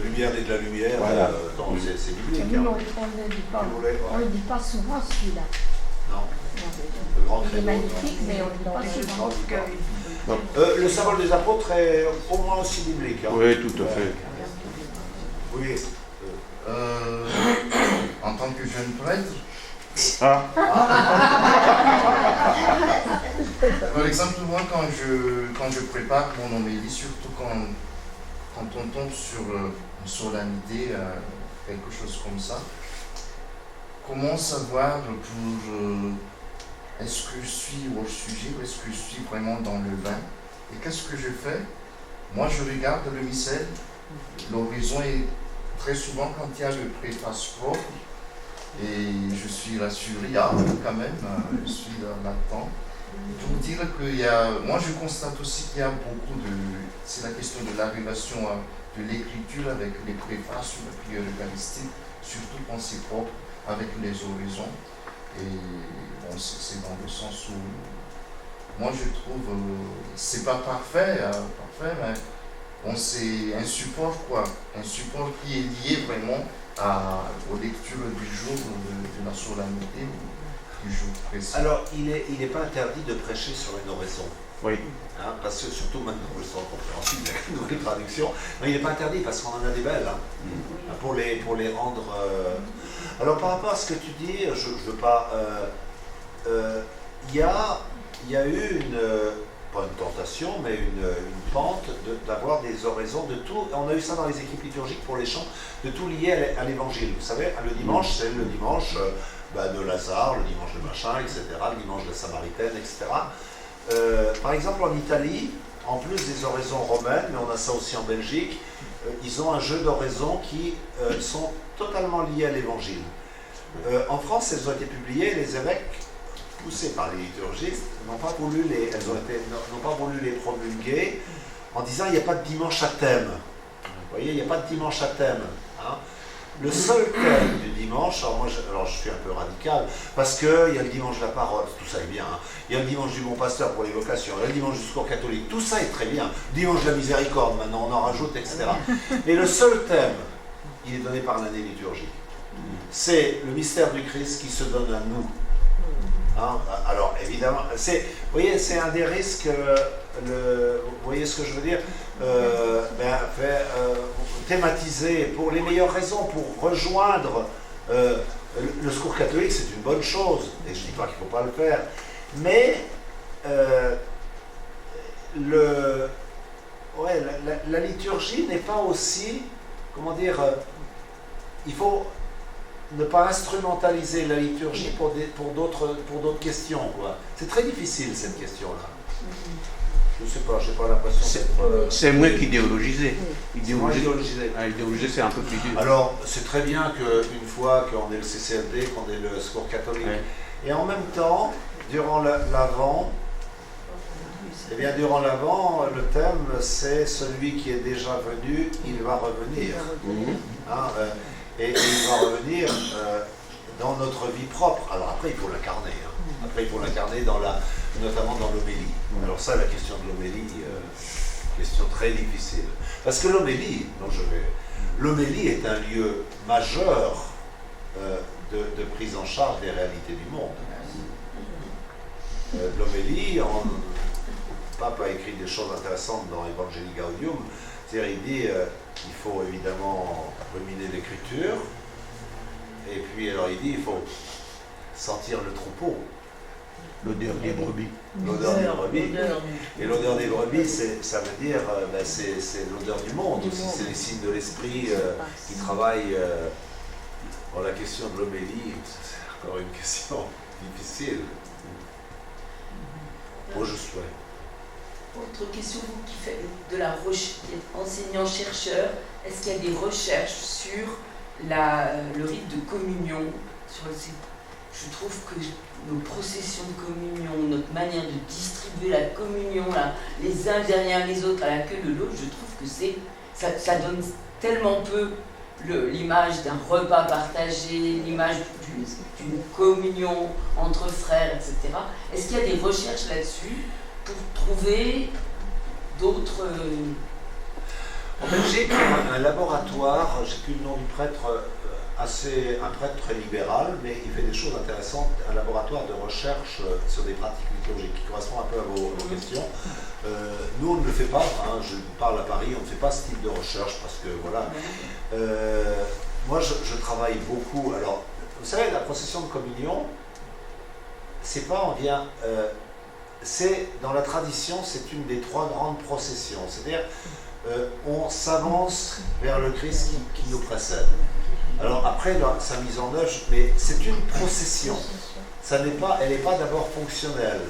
Lumière et de la lumière, voilà. C'est biblique. Nous, on ne le dit pas souvent celui-là. Non. Le grand Il est Credo. magnifique, mais on ne le dit pas souvent. Le symbole des apôtres est au moins aussi biblique. Hein. Oui, tout à fait. Oui. En tant que jeune prêtre, par exemple, moi, quand je prépare mon homélie, surtout quand on tombe sur une solennité, quelque chose comme ça, comment savoir est-ce que je suis au sujet ou est-ce que je suis vraiment dans le vin? Et qu'est-ce que je fais? Moi, je regarde le missel. L'horizon est très souvent quand il y a le préface propre. Et je suis rassuré, quand même, je suis là-dedans. Pour dire que moi je constate aussi qu'il y a beaucoup c'est la question de la relation de l'écriture avec les préfaces sur la prière eucharistique, surtout quand c'est propre, avec les horizons. Et bon, c'est dans le sens où, moi je trouve, c'est pas parfait, mais bon, c'est un support un support qui est lié vraiment aux lectures du jour, de la solennité du jour précis. Alors, il n'est pas interdit de prêcher sur une oraison. Oui. Hein, parce que surtout maintenant, je sens compréhensible avec une nouvelle traduction, mais il n'est pas interdit parce qu'on en a des belles, hein, pour les rendre... Alors, par rapport à ce que tu dis, je ne veux pas... Il y a eu pas une tentation, mais une pente d'avoir des oraisons de tout. On a eu ça dans les équipes liturgiques pour les chants, de tout lié à l'évangile. Vous savez, le dimanche, c'est le dimanche de Lazare, le dimanche de machin, etc., le dimanche de la Samaritaine, etc. Par exemple, en Italie, en plus des oraisons romaines, mais on a ça aussi en Belgique, ils ont un jeu d'oraisons qui sont totalement liées à l'évangile. En France, elles ont été publiées, les évêques poussées par les liturgistes, n'ont pas voulu les promulguer en disant il n'y a pas de dimanche à thème. Vous voyez, il n'y a pas de dimanche à thème. Hein. Le seul thème du dimanche, alors je suis un peu radical, parce qu'il y a le dimanche de la parole, tout ça est bien, hein. Il y a le dimanche du bon pasteur pour les vocations, il y a le dimanche du secours catholique, tout ça est très bien. Le dimanche de la miséricorde, maintenant on en rajoute, etc. Mais le seul thème, il est donné par l'année liturgique. C'est le mystère du Christ qui se donne à nous. Hein, alors évidemment, vous voyez, c'est un des risques, vous voyez ce que je veux dire, thématiser pour les meilleures raisons, pour rejoindre le secours catholique, c'est une bonne chose, et je ne dis pas qu'il ne faut pas le faire, mais la liturgie n'est pas aussi, comment dire, il faut ne pas instrumentaliser la liturgie pour d'autres questions, quoi. C'est très difficile cette question-là. Je ne sais pas, je n'ai pas l'impression d'être... C'est moins qu'idéologiser. Idéologiser, c'est un peu plus dur. Alors, c'est très bien qu'une fois qu'on ait le CCFD, qu'on ait le secours catholique, et en même temps, durant l'Avent, le thème, c'est celui qui est déjà venu, il va revenir. Et il va revenir dans notre vie propre. Alors après, il faut l'incarner. Hein. Après, il faut l'incarner notamment dans l'homélie. Alors ça, la question de l'homélie, question très difficile. Parce que l'homélie est un lieu majeur de prise en charge des réalités du monde. L'homélie, le pape a écrit des choses intéressantes dans Evangelii Gaudium. C'est-à-dire, il dit il faut évidemment ruminer l'écriture, et puis alors il dit il faut sentir le troupeau. L'odeur des brebis. L'odeur des brebis. Et l'odeur des brebis, ça veut dire, c'est l'odeur du monde aussi, c'est les signes de l'esprit qui travaillent. Bon, la question de l'homélie, c'est encore une question difficile. Moi, je souhaite. Autre question, vous qui faites de la recherche, enseignant-chercheur, est-ce qu'il y a des recherches sur le rite de communion Je trouve que nos processions de communion, notre manière de distribuer la communion, les uns derrière les autres, à la queue de l'autre, je trouve que ça donne tellement peu l'image d'un repas partagé, l'image d'une communion entre frères, etc. Est-ce qu'il y a des recherches là-dessus pour trouver d'autres... En Belgique, il y a un laboratoire, je ne sais plus le nom du prêtre, un prêtre très libéral, mais il fait des choses intéressantes, un laboratoire de recherche sur des pratiques liturgiques qui correspond un peu à vos questions. Nous, on ne le fait pas, hein, je parle à Paris, on ne fait pas ce type de recherche parce que voilà. Moi, je travaille beaucoup. Alors, vous savez, la procession de communion, c'est pas, on vient. Dans la tradition, c'est une des trois grandes processions. C'est-à-dire, on s'avance vers le Christ qui nous précède. Alors après, sa mise en œuvre, mais c'est une procession. Elle n'est pas d'abord fonctionnelle.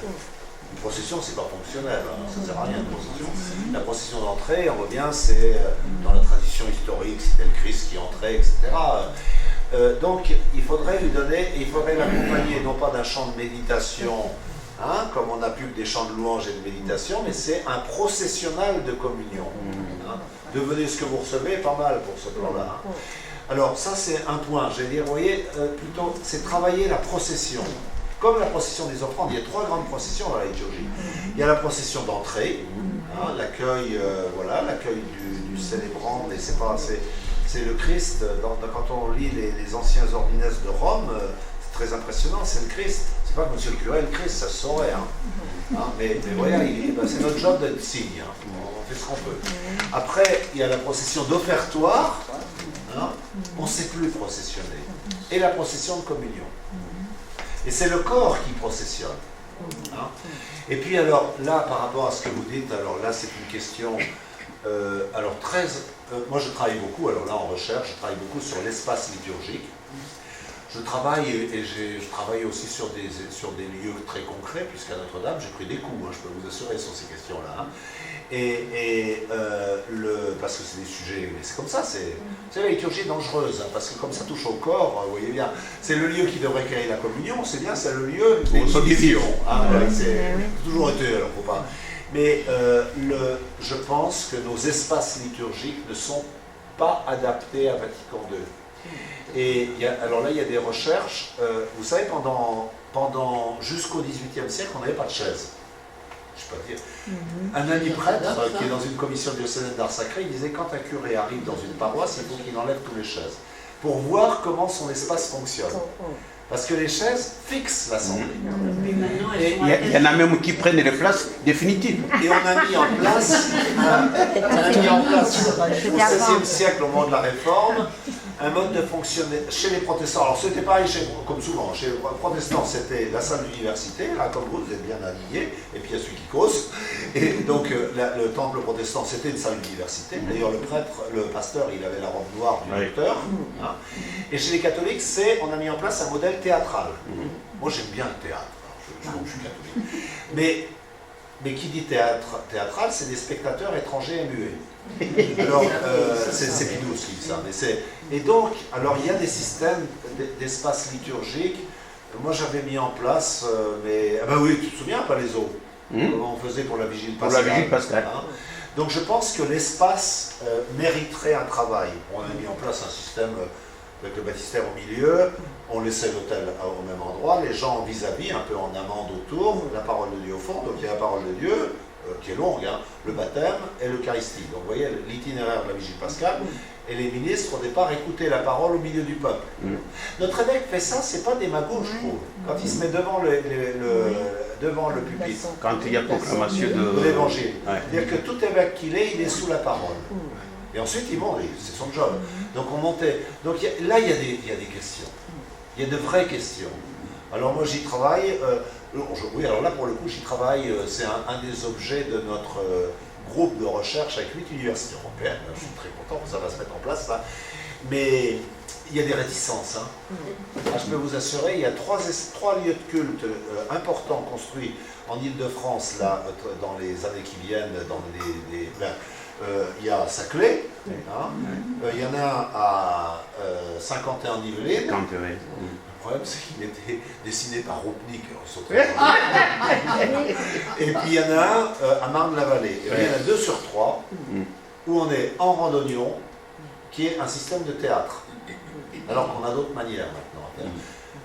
Une procession, c'est pas fonctionnel, hein, ça ne sert à rien, une procession. La procession d'entrée, on revient, c'est dans la tradition historique, c'était le Christ qui entrait, etc. Donc, il faudrait l'accompagner, non pas d'un chant de méditation, hein, comme on n'a plus que des chants de louange et de méditation, mais c'est un processionnal de communion. Hein. Devenez ce que vous recevez, pas mal pour ce plan-là. Hein. Alors, ça, c'est un point. Je vais dire, vous voyez, plutôt, c'est travailler la procession. Comme la procession des offrandes, il y a trois grandes processions dans la liturgie. Il y a la procession d'entrée, hein, l'accueil du célébrant, mais c'est le Christ. Quand on lit les anciens ordines de Rome, c'est très impressionnant, c'est le Christ. C'est pas que monsieur le curé, le Christ, ça se saurait. Mais voilà, c'est notre job d'être signe. Hein. On fait ce qu'on peut. Après, il y a la procession d'offertoire. Hein, on ne sait plus processionner. Et la procession de communion. Et c'est le corps qui processionne. Hein. Et puis alors là, par rapport à ce que vous dites, alors là c'est une question, moi je travaille beaucoup, alors là en recherche, je travaille beaucoup sur l'espace liturgique. Je travaille et je travaille aussi sur des lieux très concrets, puisqu'à Notre-Dame, j'ai pris des coups, hein, je peux vous assurer sur ces questions-là. Hein. Parce que c'est des sujets, mais c'est comme ça, c'est la liturgie dangereuse, hein, parce que comme ça touche au corps, vous voyez bien, c'est le lieu qui devrait créer la communion, c'est bien, c'est le lieu des divisions. Hein, c'est toujours été, alors faut pas. Mais je pense que nos espaces liturgiques ne sont pas adaptés à Vatican II. Et alors là, il y a des recherches. Vous savez, pendant jusqu'au XVIIIe siècle, on n'avait pas de chaise. Je peux pas dire. Un ami prêtre qui est dans une commission diocésaine d'art sacré, il disait quand un curé arrive dans une paroisse, il faut qu'il enlève toutes les chaises pour voir comment son espace fonctionne. Parce que les chaises fixent l'assemblée. Il y en a même qui prennent les places définitives. Et on a mis en place, au XVIe siècle, au moment de la Réforme, un mode de fonctionnement chez les protestants. Alors c'était pareil, comme souvent, chez les protestants, c'était la salle d'université, là comme vous êtes bien alignés, et puis il y a celui qui cause. Et donc le temple protestant, c'était une salle d'université. D'ailleurs, le pasteur, il avait la robe noire du docteur. Hein. Et chez les catholiques, on a mis en place un modèle théâtral. Moi, j'aime bien le théâtre, je suis catholique. Mais qui dit théâtral, c'est des spectateurs étrangers et muets. Alors, c'est Pidou qui dit ça. Et donc, alors il y a des systèmes d'espace liturgique. Moi, j'avais mis en place, ah ben oui, tu te souviens, Palaiso, comment on faisait pour la Vigile Pascale. Pour la Vigile Pascale. Hein. Donc, je pense que l'espace mériterait un travail. On a mis en place un système avec le baptistère au milieu, on laissait l'autel au même endroit, les gens vis-à-vis, un peu en amande autour, la parole de Dieu au fond, donc il y a la parole de Dieu, qui est longue, hein, le baptême et l'Eucharistie. Donc vous voyez l'itinéraire de la Vigile Pascale, et les ministres au départ écoutaient la parole au milieu du peuple. Notre évêque fait ça, c'est pas des magos, je trouve, quand il se met devant le pupitre. Quand il y a proclamation de l'évangile. C'est-à-dire que tout évêque qu'il est, il est sous la parole. Et ensuite, il monte, c'est son job. Donc on montait. Donc là, il y a des questions. Il y a de vraies questions. Alors moi, j'y travaille. Oui, alors là, pour le coup, j'y travaille. C'est un des objets de notre groupe de recherche avec 8 universités européennes. Je suis très content que ça va se mettre en place, là. Mais il y a des réticences. Hein. Je peux vous assurer, il y a trois lieux de culte importants construits en Île-de-France, là, dans les années qui viennent, il y a Saclay, hein. Il y en a un à Saint-Quentin-en-Yvelines. Le problème, c'est qu'il était dessiné par Roupnik. Et puis il y en a un à Marne-la-Vallée. Il y en a 2 sur 3 où on est en randonnion, qui est un système de théâtre. Alors qu'on a d'autres manières maintenant.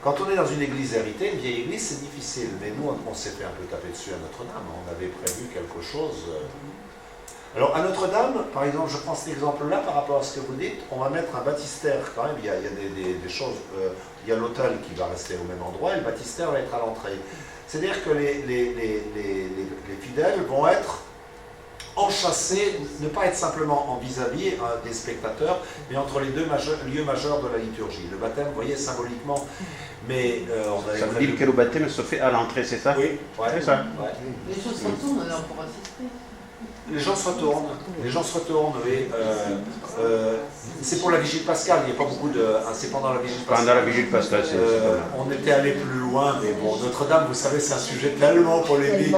Quand on est dans une église héritée, une vieille église, c'est difficile. Mais nous, on s'est fait un peu taper dessus à Notre-Dame. On avait prévu quelque chose. Alors à Notre-Dame, par exemple, je prends cet exemple-là par rapport à ce que vous dites, on va mettre un baptistère quand même, il y a des choses, il y a l'autel qui va rester au même endroit et le baptistère va être à l'entrée. C'est-à-dire que les fidèles vont être enchâssés, ne pas être simplement en vis-à-vis des spectateurs, mais entre les deux lieux majeurs de la liturgie. Le baptême, vous voyez, symboliquement, mais on avait... Ça veut dire que le baptême se fait à l'entrée, c'est ça? Oui, c'est ça. Ouais. Les choses se retournent alors pour assister. Les gens se retournent, oui. C'est pour la Vigile Pascale, il n'y a pas beaucoup de... c'est pendant la Vigile Pascale. Pendant la Vigile Pascale, on était allé plus loin, mais bon, Notre-Dame, vous savez, c'est un sujet tellement polémique.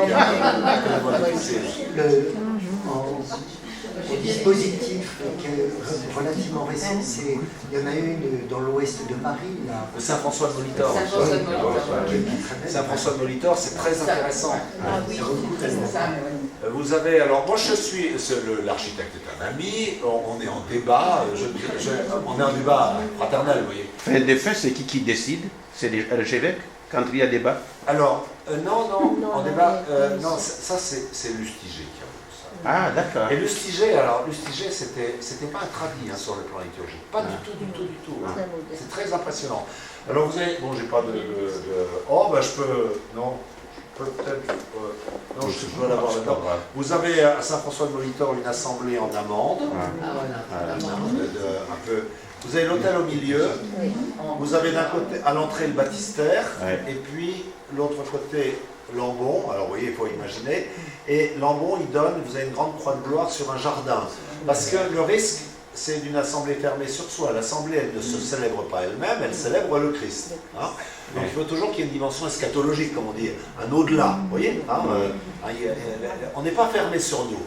Le dispositif qui est relativement récent, il y en a une dans l'ouest de Paris. Le Saint-François de Molitor. Saint-François de Molitor, c'est très intéressant. Ah oui, c'est ça. Vous avez, alors moi je suis, l'architecte est un ami, on est en débat, on est en débat fraternel, vous voyez. Fin des faits, c'est qui décide? C'est l'archevêque quand il y a débat? Alors, non, en débat, non, ça c'est Lustiger qui a voulu ça. Ah, d'accord. Et Lustiger, c'était pas un tradit sur le plan liturgique, pas du tout. Hein. C'est très impressionnant. Alors vous avez, bon, j'ai pas oh, ben je peux, non. Peut-être, non, je dois l'avoir là-dedans. Vous avez à Saint-François de Molitor une assemblée en amande, un peu. Vous avez l'autel au milieu, vous avez d'un côté à l'entrée le baptistère, et puis l'autre côté l'ambon. Alors vous voyez, il faut imaginer. Et l'ambon, il donne, vous avez une grande croix de gloire sur un jardin. Parce que le risque, c'est d'une assemblée fermée sur soi. L'assemblée, elle ne se célèbre pas elle-même, elle célèbre le Christ. Hein. Donc il faut toujours qu'il y ait une dimension eschatologique, comme on dit, un au-delà. Vous voyez hein, on n'est pas fermé sur nous.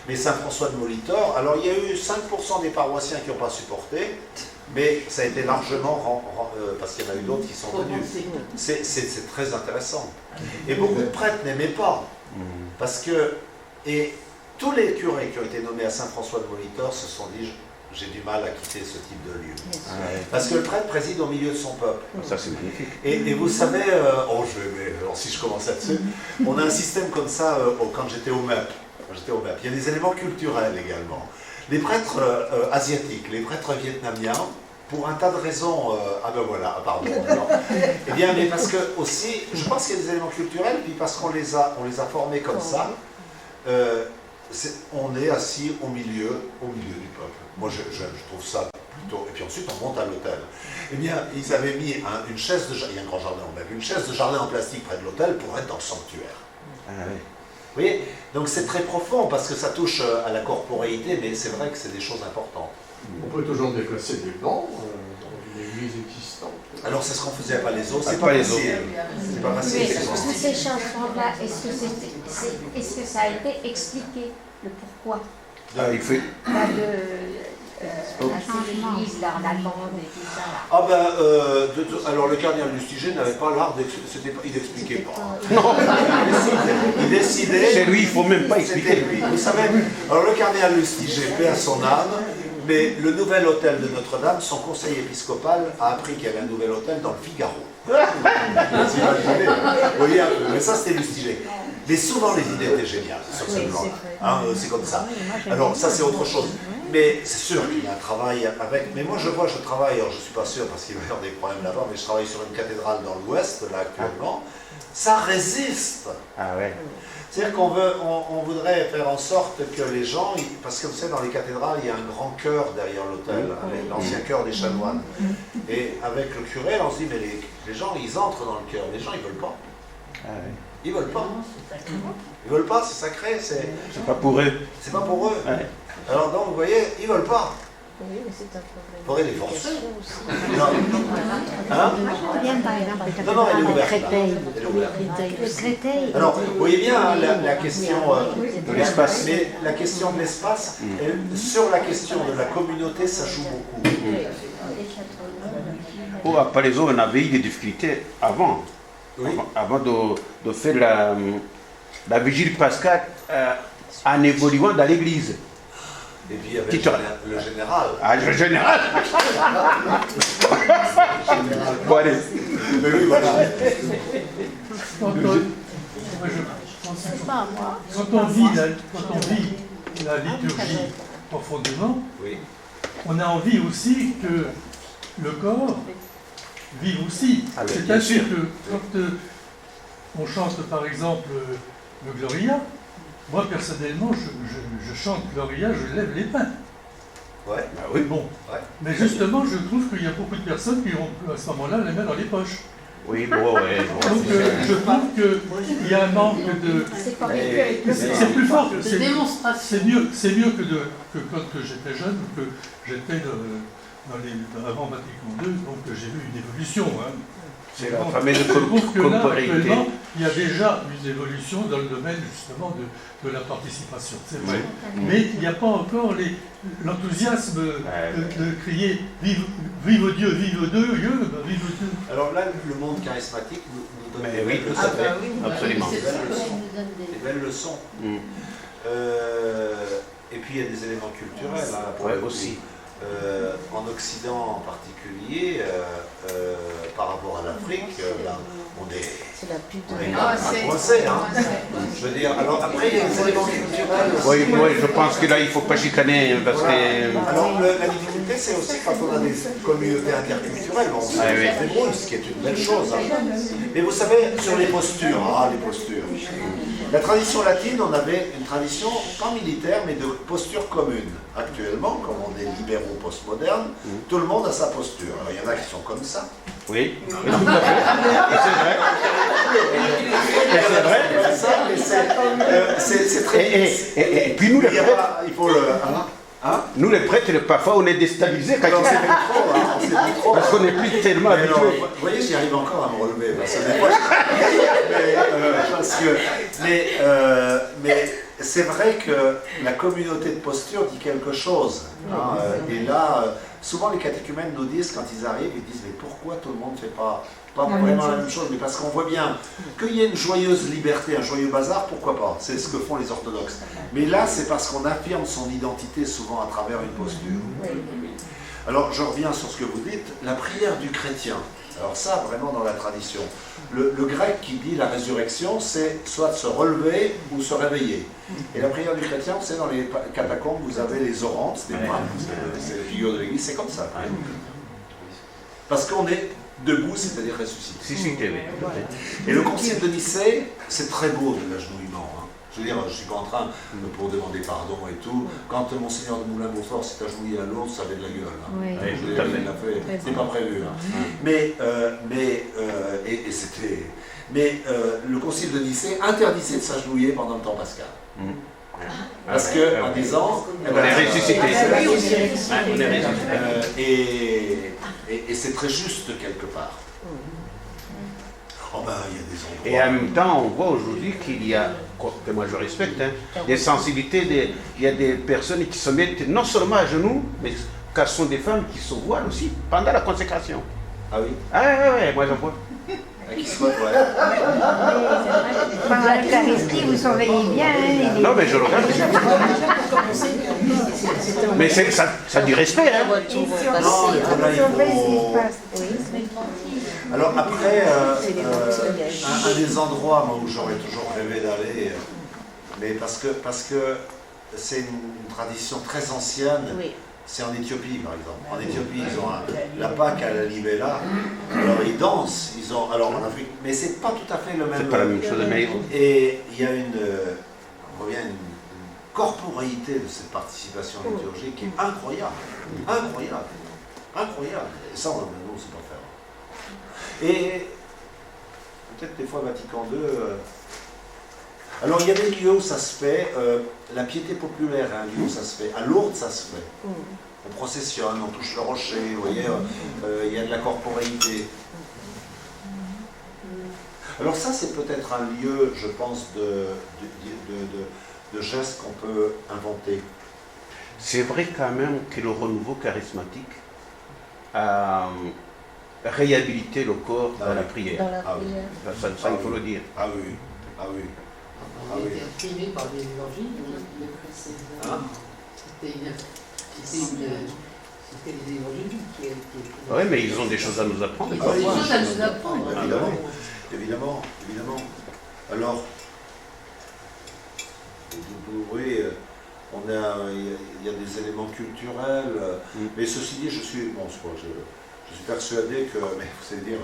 Mais Saint François de Molitor, alors il y a eu 5% des paroissiens qui n'ont pas supporté, mais ça a été largement, parce qu'il y en a eu d'autres qui sont venus. C'est très intéressant. Et beaucoup de prêtres n'aimaient pas. Parce que, et tous les curés qui ont été nommés à Saint François de Molitor se sont dit, j'ai du mal à quitter ce type de lieu. Parce que le prêtre préside au milieu de son peuple. Ça, c'est magnifique. Et vous savez, alors si je commence là-dessus, on a un système comme ça quand j'étais au MEP. Il y a des éléments culturels également. Les prêtres asiatiques, les prêtres vietnamiens, pour un tas de raisons, eh bien, mais parce que aussi, je pense qu'il y a des éléments culturels, puis parce qu'on les a formés comme ça, on est assis au milieu du peuple. Moi, je trouve ça plutôt. Et puis ensuite, on monte à l'hôtel. Eh bien, ils avaient mis une chaise de jardin, il y a un grand jardin, on a vu une chaise de jardin en plastique près de l'hôtel pour être dans le sanctuaire. Ah, oui. Vous voyez? Donc c'est très profond parce que ça touche à la corporéité, mais c'est vrai que c'est des choses importantes. On peut toujours déplacer des bancs dans une église existante. Alors c'est ce qu'on faisait à Palaiseau, c'est À pas Palaiseau. facile. C'est pas facile. Mais effectivement. tous ces changements-là, est-ce que ça a été expliqué, le pourquoi Il fait... l'église, dans la bande et tout ça là. Ah ben, alors le cardinal Lustiger n'avait pas l'art il n'expliquait pas. Non. Il décidait. Chez lui, il ne faut même pas expliquer. Lui. Vous savez, alors le cardinal Lustiger, paix à son âme, mais le nouvel hôtel de Notre-Dame, son conseil épiscopal a appris qu'il y avait un nouvel hôtel dans le Figaro. Vous imaginez, vous voyez, mais ça c'était Lustiger. Mais souvent les idées étaient géniales sur ce plan-là. Hein, c'est comme ça. Alors ça c'est autre chose. Mais c'est sûr qu'il y a un travail avec. Mais moi je travaille, alors je ne suis pas sûr parce qu'il va y avoir des problèmes là-bas, mais je travaille sur une cathédrale dans l'ouest là actuellement. Ça résiste. Ah ouais. C'est-à-dire on voudrait faire en sorte que les gens, parce que vous savez, dans les cathédrales, il y a un grand chœur derrière l'autel, l'ancien chœur des chanoines. Et avec le curé, on se dit, mais les gens, ils entrent dans le chœur. Les gens, ils ne veulent pas. Ah ouais. Ils veulent pas. Ils veulent pas, c'est sacré. C'est pas pour eux. C'est pas pour eux. Ouais. Alors donc, vous voyez, ils veulent pas. Oui, mais c'est un problème. Il faudrait les forcer. Non. Hein? Bien, par exemple, Non, elle est ouverte. Créteil. Elle est ouverte. Le Créteil. Alors, vous voyez bien hein, la question de l'espace. Mais la question de l'espace, sur la question de la communauté, ça joue beaucoup. À Palaiseau, on avait eu des difficultés avant. Oui. Avant de faire la vigile pascale en évoluant dans l'église. Et puis il y avait le général. Ah, le général. Bon, allez. Mais oui, voilà. Quand on vit la liturgie profondément, Oui. on a envie aussi que le corps vive aussi. Ah, bien C'est-à-dire sûr. que quand on chante par exemple le Gloria, moi personnellement je chante Gloria, je lève les mains. Ouais. Bah oui. Bon. Ouais. Mais justement, je trouve qu'il y a beaucoup de personnes qui ont à ce moment-là les mains dans les poches. Oui, bon, ouais. Bon, Donc je trouve qu'il y a un manque de... C'est pas mieux. C'est plus fort. De démonstration. C'est mieux que quand j'étais jeune, que j'étais avant Vatican II, donc j'ai vu une évolution. Hein. c'est la Donc, fameuse je trouve que là, corporéité. actuellement, il y a déjà une évolution dans le domaine justement de la participation. C'est vrai. Oui. Mais il n'y a pas encore l'enthousiasme de crier vive Dieu, vive Dieu, vive Dieu. Alors là, le monde charismatique nous donne Mais des oui, belles tout à leçons. fait. Absolument. Des belles leçons. Et puis il y a des éléments culturels. Hein, pour Ouais, le coup. aussi. En Occident en particulier, par rapport à l'Afrique, on est C'est la pute. coincé. Hein. Je veux dire, alors après, il y a des éléments culturels aussi. Oui, je pense que là, il ne faut pas chicaner parce que... Alors la difficulté, c'est aussi quand on a des communautés interculturelles, bon, on se débrouille, ce qui est une belle chose. Hein. Mais vous savez, sur les postures, les postures. La tradition latine, on avait une tradition, pas militaire, mais de posture commune. Actuellement, comme on est libéraux postmodernes, tout le monde a sa posture. Alors il y en a qui sont comme ça. Oui, tout à fait. Et c'est vrai. C'est vrai, c'est très... Et puis nous, les prêtres, il faut le... Hein? Hein? Nous, les prêtres, parfois, on est déstabilisés quand on sait plus trop, hein, on sait plus trop. Parce qu'on n'est plus tellement Mais habitué. non, vous voyez, j'y arrive encore à me relever. Parce que des fois, mais c'est vrai que la communauté de posture dit quelque chose. Hein, et là, souvent les catéchumènes nous disent, quand ils arrivent, ils disent, mais pourquoi tout le monde ne fait pas vraiment la même chose? Mais parce qu'on voit bien qu'il y a une joyeuse liberté, un joyeux bazar, pourquoi pas? C'est ce que font les orthodoxes. Mais là, c'est parce qu'on affirme son identité souvent à travers une posture. Alors, je reviens sur ce que vous dites, la prière du chrétien. Alors ça, vraiment dans la tradition. Le grec qui dit la résurrection, c'est soit se relever ou se réveiller. Et la prière du chrétien, c'est dans les catacombes, vous avez les orantes, c'est les figures de l'église, c'est comme ça. Parce qu'on est debout, c'est-à-dire ressuscité. Et le concile de Nicée, c'est très beau de l'agenouillement. Hein. Je veux dire, je ne suis pas en train, pour demander pardon et tout, quand Monseigneur de Moulin-Beaufort s'est agenouillé à Lourdes, ça avait de la gueule. Hein. Oui. Je veux dire, il l'a fait, c'était pas prévu. Hein. Mais le concile de Nicée interdisait de s'agenouiller pendant le temps pascal. Parce que, en disant, on est ressuscité. Et c'est très juste quelque part. Oh ben, il y a des endroits. Et en même temps, on voit aujourd'hui qu'il y a, que moi je respecte, hein, des sensibilités, il y a des personnes qui se mettent non seulement à genoux, mais car ce sont des femmes qui se voilent aussi pendant la consécration. Ah oui? Ah ouais, moi j'en vois. Qui se voient, ouais. Pendant l'Eucharistie, vous surveillez bien. Hein, non, mais je regarde. Mais ça du respect, hein. Alors après, un des endroits moi, où j'aurais toujours rêvé d'aller, mais parce que c'est une tradition très ancienne, c'est en Éthiopie par exemple. En Éthiopie, ils ont la Pâque à la Libella, alors ils dansent, alors en Afrique, mais c'est pas tout à fait le même. C'est pas la même chose, mais... Et il y a une corporéité de cette participation liturgique qui est incroyable. Incroyable. Et ça, nous, on ne sait pas faire. Et peut-être des fois Vatican II. Alors il y a des lieux où ça se fait, la piété populaire est un lieu où ça se fait. À Lourdes, ça se fait. On processionne, on touche le rocher, vous voyez, il y a de la corporéité. Alors ça, c'est peut-être un lieu, je pense, de gestes qu'on peut inventer. C'est vrai quand même que le renouveau charismatique a réhabilité le corps dans la prière. Ça, il faut le dire. Ah oui. On a été imprimé par des évangiles, c'était les évangiles qui étaient... Oui, mais ils ont des choses à nous apprendre. Ils ont des choses à nous apprendre. Évidemment. Alors, oui, il y a des éléments culturels, mais ceci dit, je suis persuadé que, mais vous savez dire,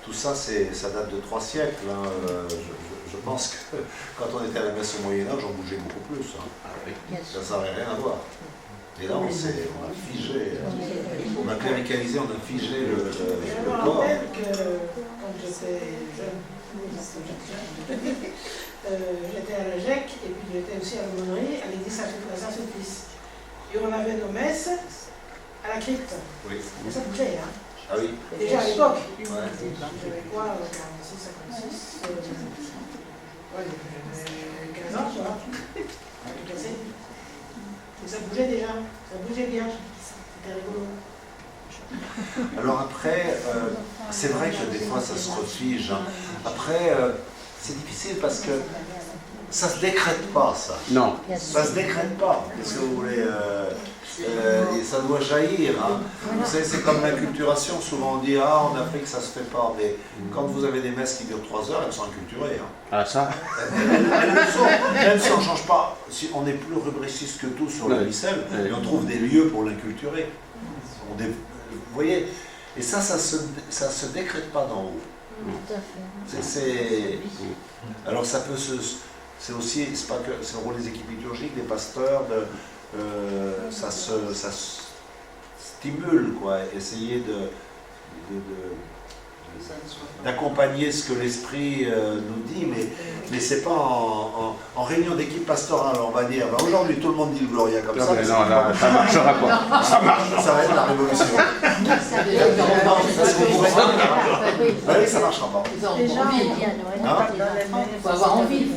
tout ça, ça date de 3 siècles. Hein. Je pense que quand on était à la messe au Moyen-Âge, on bougeait beaucoup plus. Hein. Ça n'avait rien à voir. Et là, on a figé, on a cléricalisé, on a figé le corps. Je me rappelle que quand j'étais jeune, j'étais à la GEC et puis j'étais aussi à l'aumônerie, à l'église Saint-Sulpice. Et on avait nos messes à la crypte. Oui. Ça bougeait, hein. Ah oui. Déjà à l'époque. Ouais. J'avais quoi, 46, 56 j'avais 15 ans, tu vois. Et ça bougeait déjà, ça bougeait bien. C'était rigolo. Alors après, c'est vrai que des fois ça se refige. Hein. Après, c'est difficile parce que ça se décrète pas, ça. Non. Ça se décrète pas. Qu'est-ce que vous voulez et ça doit jaillir. Hein. Vous savez, c'est comme l'inculturation. Souvent on dit, en Afrique ça se fait pas. Mais quand vous avez des messes qui durent 3 heures, elles sont inculturées. Hein. Ah, ça Elles le sont. Même si on ne change pas, si on est plus rubriciste que tout sur le missel, et on trouve des lieux pour l'inculturer. Vous voyez, et ça se décrète pas d'en haut. Alors ça peut c'est aussi, c'est pas que c'est le rôle des équipes liturgiques, des pasteurs, ça stimule quoi, essayer de d'accompagner ce que l'Esprit nous dit, mais c'est pas en réunion d'équipe pastorale, on va dire, bah, aujourd'hui tout le monde dit le Gloria comme ça. Non, là, ça marchera pas. Ça marche. Ça va être la révolution. Bah oui, ça marchera pas. Il faut avoir envie.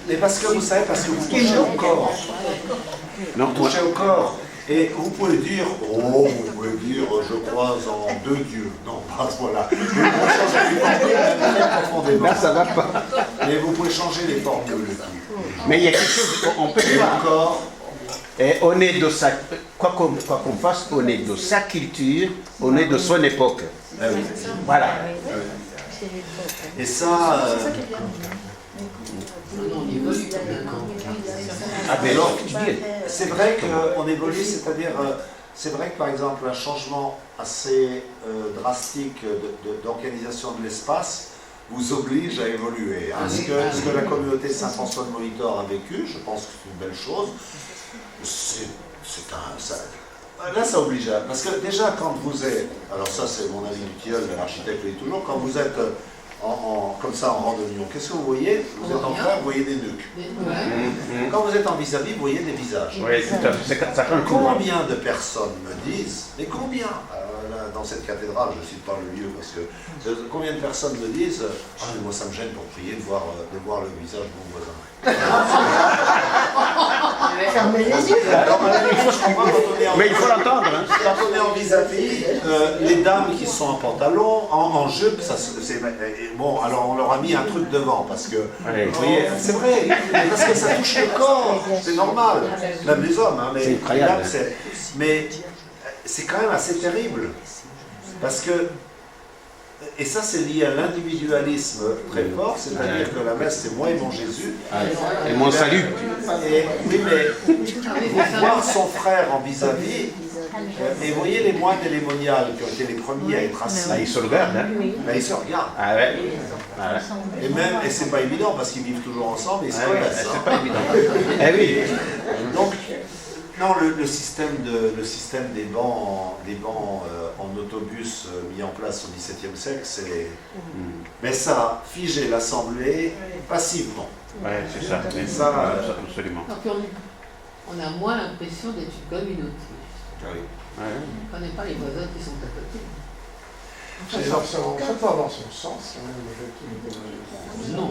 Mais parce que vous savez, parce que vous touchez au corps. Non, Vous touchez au corps. Et vous pouvez dire, vous pouvez dire, je crois en deux dieux. Non, pas voilà. Mais vous pouvez changer les formules très profondément. là, ça va pas. Mais vous pouvez changer les formules. Mais il y a quelque chose, on peut Et voir. encore, Et on est de sa, quoi qu'on fasse, on est de sa culture, on est de son époque. Voilà. et ça, Ah, mais alors, tu dis, c'est vrai qu'on évolue, c'est-à-dire, c'est vrai que par exemple, un changement assez drastique d'organisation de l'espace vous oblige à évoluer. Hein. Ce que la communauté Saint-François de Molitor a vécu, je pense que c'est une belle chose. Là, ça oblige à... Parce que déjà, quand vous êtes... Alors ça, c'est mon avis du tilleul, l'architecte le dit toujours. Quand vous êtes comme ça en randonnion, qu'est-ce que vous voyez? Vous êtes en frère, vous voyez des nuques. Quand vous êtes en vis-à-vis, vous voyez des visages. oui, tout à fait. Ça prend le coup. Combien de personnes me disent, mais combien là, dans cette cathédrale, je ne cite pas le lieu, parce que combien de personnes me disent, ah, mais moi ça me gêne pour prier de voir le visage de mon voisin. Fermez les yeux. Alors, je comprends quand on est en... Mais il faut l'entendre. Hein. Quand on est en vis-à-vis, les dames qui sont en pantalon, en jupe, c'est bon. Alors on leur a mis un truc devant parce que, vous voyez, c'est vrai, parce que ça touche le corps, c'est normal. Même les hommes, hein, mais c'est incroyable. Mais c'est quand même assez terrible parce que. Et ça, c'est lié à l'individualisme très fort, c'est-à-dire que la messe, c'est moi et mon Jésus. Et mon salut. Et, oui, mais voir son frère en vis-à-vis, et vous voyez les moines et les moniales qui ont été les premiers à être assis. Ah, ils se regardent, hein. Ils se regardent. Ah ouais. Ah ouais. Et c'est pas évident parce qu'ils vivent toujours ensemble, ils se connaissent. C'est pas évident. Eh oui. Donc, non, le système des bancs en autobus mis en place au XVIIe siècle, c'est... Mais ça a figé l'Assemblée passivement. Oui, c'est ça. Mais ça, absolument. Donc on a moins l'impression d'être une communauté. oui. Ouais. On ne connaît pas les voisins qui sont à côté. Ça peut avoir son sens. Non.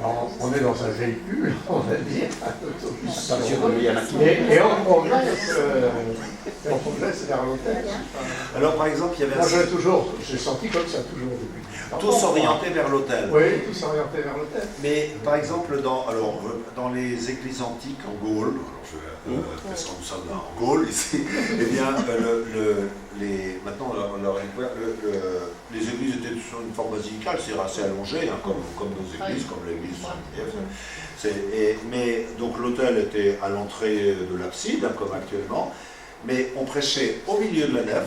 Alors, on est dans un véhicule, on va dire, un autobus. Il y en a qui... Et on progresse vers l'hôtel. Alors par exemple, il y avait Moi j'ai senti comme ça toujours depuis. tous orientés vers l'autel. Oui, tous orientés vers l'hôtel. Mais par exemple, dans les églises antiques en Gaule, parce que nous sommes en Gaule ici, eh bien, maintenant, les églises étaient sur une forme basilicale, c'est assez allongé, hein, comme nos églises, comme l'église Saint-Nièvre. Mais donc l'autel était à l'entrée de l'abside, hein, comme actuellement, mais on prêchait au milieu de la nef,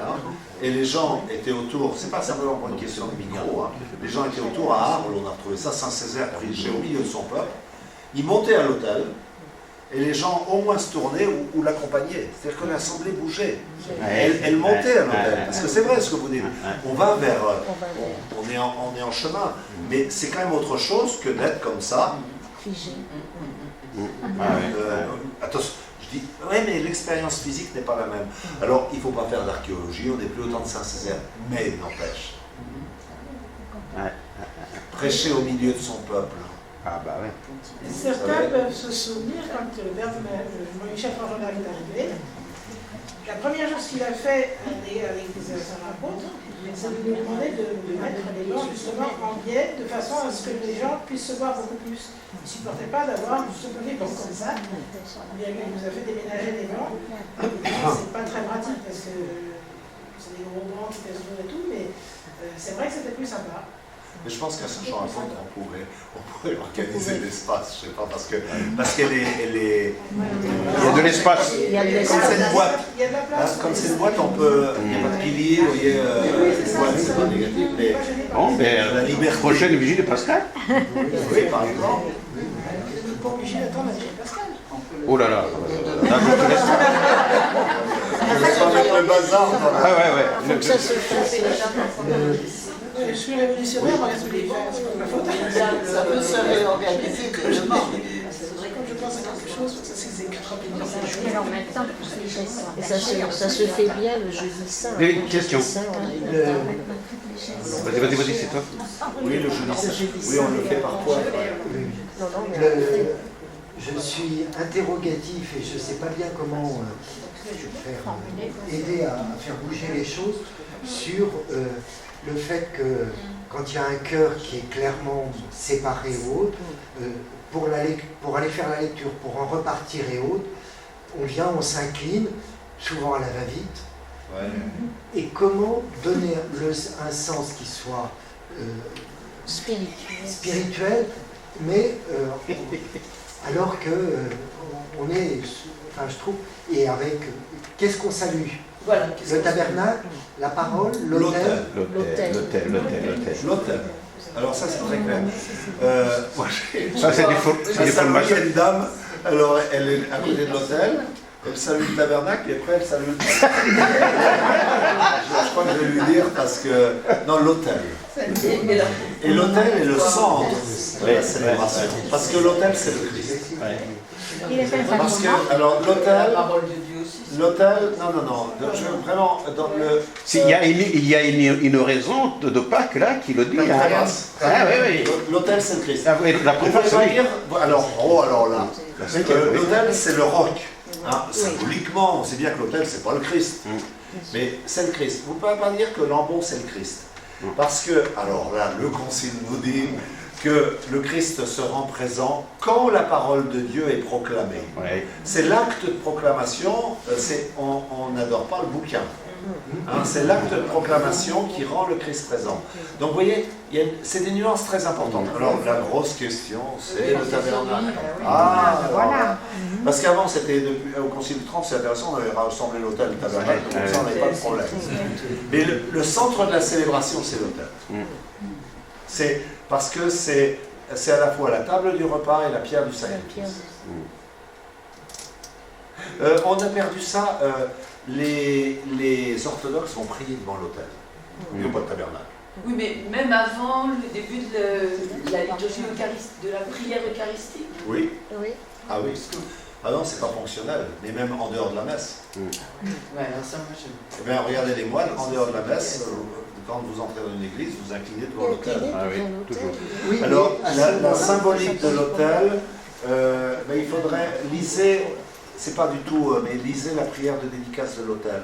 hein, et les gens étaient autour, c'est pas simplement pour une question de micro, hein, les gens étaient autour à Arles, on a retrouvé ça, Saint-Césaire prêchait au milieu de son peuple, il montait à l'autel, et les gens au moins se tournaient ou l'accompagnaient. C'est-à-dire que l'assemblée bougeait. Elle montait à l'autel. Parce que c'est vrai ce que vous dites. On va vers... On est en chemin. Mais c'est quand même autre chose que d'être comme ça. Attention, je dis, oui, mais l'expérience physique n'est pas la même. Alors, il ne faut pas faire d'archéologie, on n'est plus au temps de Saint-Césaire. Mais n'empêche. Prêcher au milieu de son peuple. Ah bah ouais. Certains peuvent se souvenir quand le père Michel Franjon est arrivé, la première chose qu'il a fait avec les apôtres, c'est de lui demander de mettre les bancs justement en biais de façon à ce que les gens puissent se voir beaucoup plus. Il ne supportait pas d'avoir justement des bancs comme ça, bien qu'il nous a fait déménager des bancs. C'est pas très pratique parce que c'est des gros bancs qui pèsent lourd et tout, mais c'est vrai que c'était plus sympa. Mais je pense qu'à Saint-Jean-Apôtre, on pourrait organiser l'espace, je sais pas, parce qu'elle est... Il y a de l'espace. Comme c'est une boîte, comme c'est une boîte, on peut... Il n'y a pas de pilier, vous voyez, une boîte, c'est pas négatif, mais... Bon, ben, la liberté... Prochaine vigile de Pascal. Oui, par exemple. Vous n'êtes pas obligé d'attendre la vigile Pascal. Oh là là. Je vais pas mettre le bas hasard. Il faut que ça se fasse. Je suis révolutionnaire, moi, qu'est-ce que je vais faire? C'est pas ma faute. Ça peut se réorganiser demain. Quand je pense à quelque chose, c'est 80 millions. Mais en même temps, les gestes sont Et ça se fait bien le jeudi saint. Des questions. Vas-y, Vas-y, c'est toi. Oui, le jeudi. Oui, on le fait parfois. Non, mais Je suis interrogatif et je ne sais pas bien comment aider à faire bouger les choses sur le fait que quand il y a un cœur qui est clairement séparé ou autre, pour aller faire la lecture, pour en repartir et autres, on vient, on s'incline, souvent à la va-vite. Ouais. Et comment donner un sens qui soit spirituel, mais alors que on est, enfin je trouve, et avec, qu'est-ce qu'on salue? Voilà, le tabernacle, la parole, l'autel. L'autel. Alors ça c'est très clair. Moi, ça c'est des formations. Une dame, alors elle est à côté de l'autel. Elle salue le tabernacle et après elle salue le tabernacle. Je crois que je vais lui dire parce que... Non, l'autel. Et l'autel est le centre de la célébration. Parce que l'autel c'est le Christ. Parce que, alors l'autel... L'autel, non, je veux vraiment dans le... Il y a une raison de Pâques là qui le dit. Oui. L'autel c'est le Christ. La préface, dire, alors là, l'autel c'est le roc. Hein, symboliquement, on sait bien que l'autel c'est pas le Christ. Mais c'est le Christ. Vous ne pouvez pas dire que l'embeau c'est le Christ. Parce que, alors là, le Concile nous dit que le Christ se rend présent quand la parole de Dieu est proclamée. Ouais. C'est l'acte de proclamation, on n'adore pas le bouquin. Hein, c'est l'acte de proclamation qui rend le Christ présent. Donc vous voyez, c'est des nuances très importantes. Alors la grosse question, c'est le tabernacle. Ah, voilà. Parce qu'avant, c'était au Concile de Trente, c'est intéressant, on avait rassemblé l'autel et le tabernacle, donc ça, on n'avait pas de problème. Mais le centre de la célébration, c'est l'autel. C'est parce que c'est à la fois la table du repas et la pierre du sacrifice. On a perdu ça. Les orthodoxes vont prier devant l'autel. Il n'y a pas de tabernacle. Oui, mais même avant le début de la liturgie de la prière eucharistique. Oui. Ah oui. Ah non, c'est pas fonctionnel, mais même en dehors de la messe. Ouais, alors ça, moi j'aime. Eh bien, regardez les moines, en dehors de la messe, quand vous entrez dans une église, vous inclinez devant l'autel. Ah oui, toujours. Oui, alors, la symbolique de l'autel, il faudrait liser. C'est pas du tout, mais lisez la prière de dédicace de l'autel,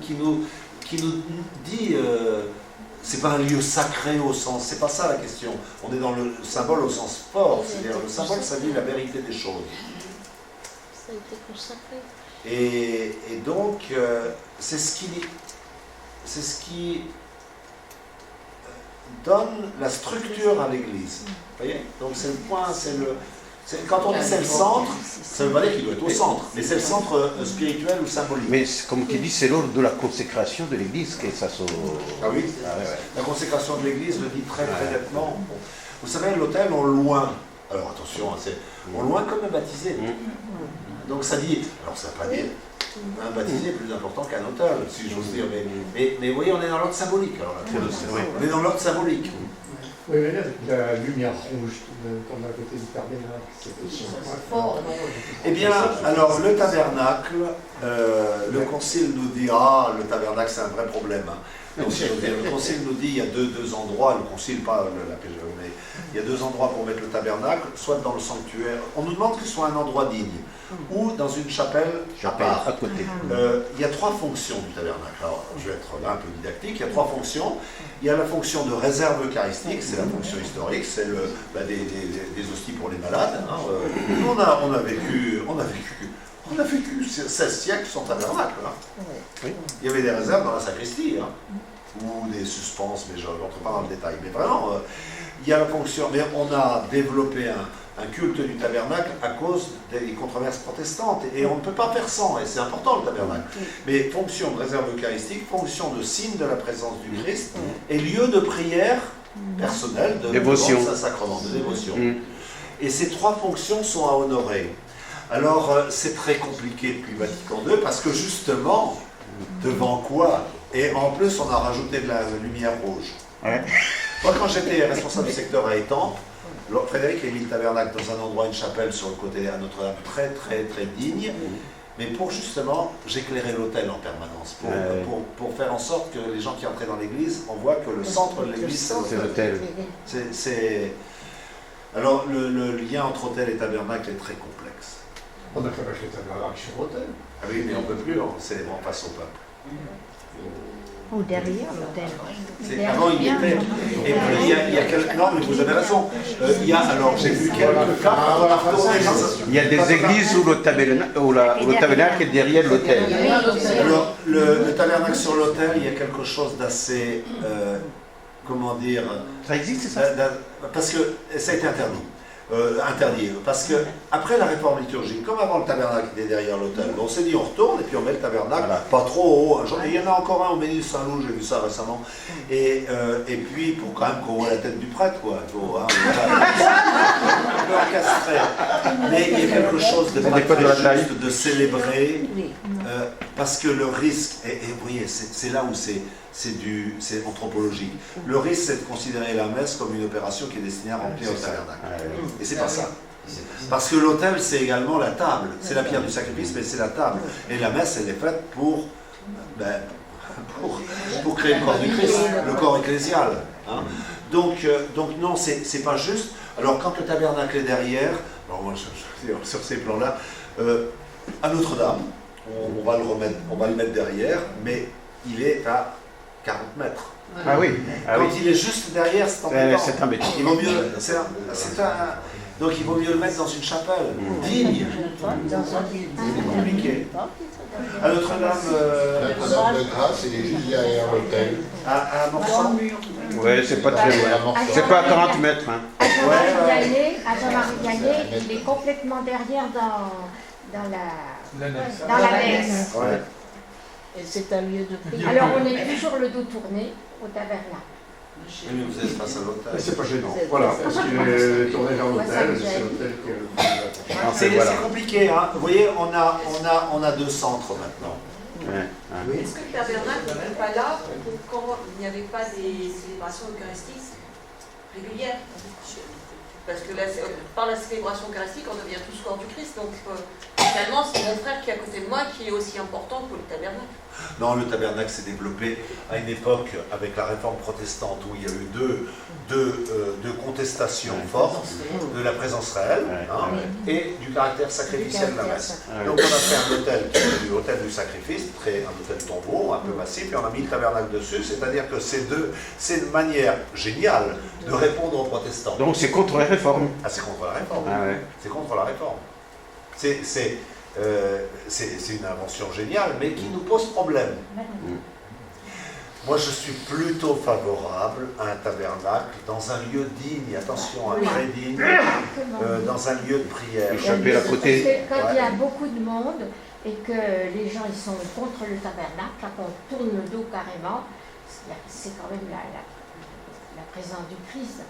qui nous dit, c'est pas un lieu sacré au sens, c'est pas ça la question. On est dans le symbole au sens fort, c'est-à-dire le symbole, ça dit la vérité des choses. Ça a été consacré. Et donc, c'est ce qui donne la structure à l'Église. Vous voyez? Donc c'est le point, quand on dit c'est le centre, ça veut pas dire qu'il doit être au centre, mais c'est le centre spirituel ou symbolique. Mais comme tu dis, c'est lors de la consécration de l'Église que ça se... Ah oui, la consécration de l'Église le dit très nettement. Vous savez, l'autel, on loin. Alors attention, on loin comme un baptisé. Donc ça dit, alors ça ne veut pas dire un baptisé est plus important qu'un autel, si j'ose dire. Mais vous voyez, on est dans l'ordre symbolique. Alors là, on est dans l'ordre symbolique. Oui, mais là, la lumière rouge qu'on a à côté du tabernacle, c'est aussi fort. Eh bien, alors le tabernacle, le Concile nous dit, le tabernacle c'est un vrai problème. Donc, le Concile nous dit, il y a deux endroits, le Concile, pas la PGE, mais il y a deux endroits pour mettre le tabernacle, soit dans le sanctuaire, on nous demande que ce soit un endroit digne, ou dans une chapelle à part. À côté. Il y a trois fonctions du tabernacle. Alors, je vais être là un peu didactique. Il y a trois fonctions. Il y a la fonction de réserve eucharistique, c'est la fonction historique, c'est des hosties pour les malades. Hein. On a vécu 16 siècles sans tabernacle. Hein. Oui. Il y avait des réserves dans la sacristie, hein, ou des suspenses, mais je n'entre pas dans le détail. Mais vraiment, il y a la fonction. Mais on a développé un culte du tabernacle à cause des controverses protestantes. Et on ne peut pas faire sans, et c'est important le tabernacle. Mais fonction de réserve eucharistique, fonction de signe de la présence du Christ, et lieu de prière personnelle, de dévotion, de sacrement, de dévotion. Et ces trois fonctions sont à honorer. Alors, c'est très compliqué depuis Vatican II, parce que justement, devant quoi? Et en plus, on a rajouté de la lumière rouge. Ouais. Moi, quand j'étais responsable du secteur à Étampes, Frédéric a mis le tabernacle dans un endroit, une chapelle sur le côté à Notre-Dame, très très très digne, mais pour justement, j'éclairais l'autel en permanence, pour faire en sorte que les gens qui entraient dans l'église, on voit que le centre de l'église, c'est l'autel. Alors, le lien entre autel et tabernacle est très complexe. On a fait mettre le tabernacle sur l'autel. Ah oui, mais on ne peut plus, on célèbre face au peuple. Ou derrière l'hôtel. Avant, il y était. Et puis, il y a quelques... Non, mais vous avez raison. Il y a, alors, j'ai vu quelques cas. Il y a des églises où le tabernacle est derrière l'autel. Alors, le tabernacle sur l'autel, il y a quelque chose d'assez... comment dire... Ça existe, c'est ça? Parce que ça a été interdit. Parce que après la réforme liturgique, comme avant le tabernacle était derrière l'autel, on s'est dit on retourne et puis on met le tabernacle pas trop haut. Et il y en a encore un au Ménil Saint-Loup, j'ai vu ça récemment. Et puis pour quand même qu'on voit la tête du prêtre, quoi. Faut, hein, un peu encastré. Mais il y a quelque chose de pas très juste de célébrer, parce que le risque, et vous voyez, c'est là où c'est anthropologique. Le risque, c'est de considérer la messe comme une opération qui est destinée à remplir le tabernacle. Et c'est pas ça. Parce que l'autel, c'est également la table. C'est la pierre du sacrifice, mais c'est la table. Et la messe, elle est faite pour créer le corps du Christ, le corps ecclésial. Hein. Donc non, c'est pas juste. Alors, quand le tabernacle est derrière, bon, moi, sur ces plans-là, à Notre-Dame, on va le mettre derrière, mais il est à 40 mètres. Ah oui. Quand il est juste derrière, c'est embêtant. C'est embêtant. Il vaut mieux, donc il vaut mieux le mettre dans une chapelle, digne. C'est compliqué. À Notre-Dame de Grâce, il est juste derrière l'hôtel. À Morsan. Oui, c'est pas très loin. C'est pas à 40 mètres. Hein. À Jean-Marie-Gagné, il est complètement derrière dans la messe. Ouais. Et c'est un lieu de prière. Alors on est toujours le dos tourné au tabernacle. Oui, mais vous êtes face à l'autel. C'est pas gênant. Voilà, parce qu'il est tourné vers l'autel, c'est l'autel qui est le plus important. C'est compliqué, hein. Vous voyez, on a deux centres maintenant. Ouais. Est-ce que le tabernacle n'était pas là quand il n'y avait pas des célébrations eucharistiques régulières? Parce que là, par la célébration eucharistique, on devient tous corps du Christ. Donc, finalement, c'est mon frère qui est à côté de moi qui est aussi important que le tabernacle. Non, le tabernacle s'est développé à une époque avec la réforme protestante où il y a eu deux contestations fortes de la présence réelle et du caractère sacrificiel de la messe. Donc on a fait un autel qui est l'autel du sacrifice, un autel tombeau, un peu massif, et on a mis le tabernacle dessus, c'est-à-dire que c'est une manière géniale de répondre aux protestants. Donc c'est contre la réforme. Ah, c'est contre la réforme. Ah, ouais. C'est contre la réforme. C'est une invention géniale, mais qui nous pose problème. Moi, je suis plutôt favorable à un tabernacle dans un lieu digne, attention, un très digne, dans un lieu de prière. Échapper à côté. Parce que quand il y a beaucoup de monde et que les gens ils sont contre le tabernacle, quand on tourne le dos carrément, c'est quand même la présence du Christ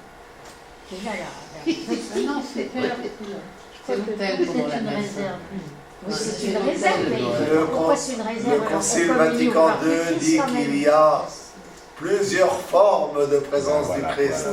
qui est là. Non, c'est une réserve. Oui, c'est une réserve, mais pourquoi c'est une réserve? Le Concile Vatican II dit qu'il y a plusieurs formes de présence du Christ.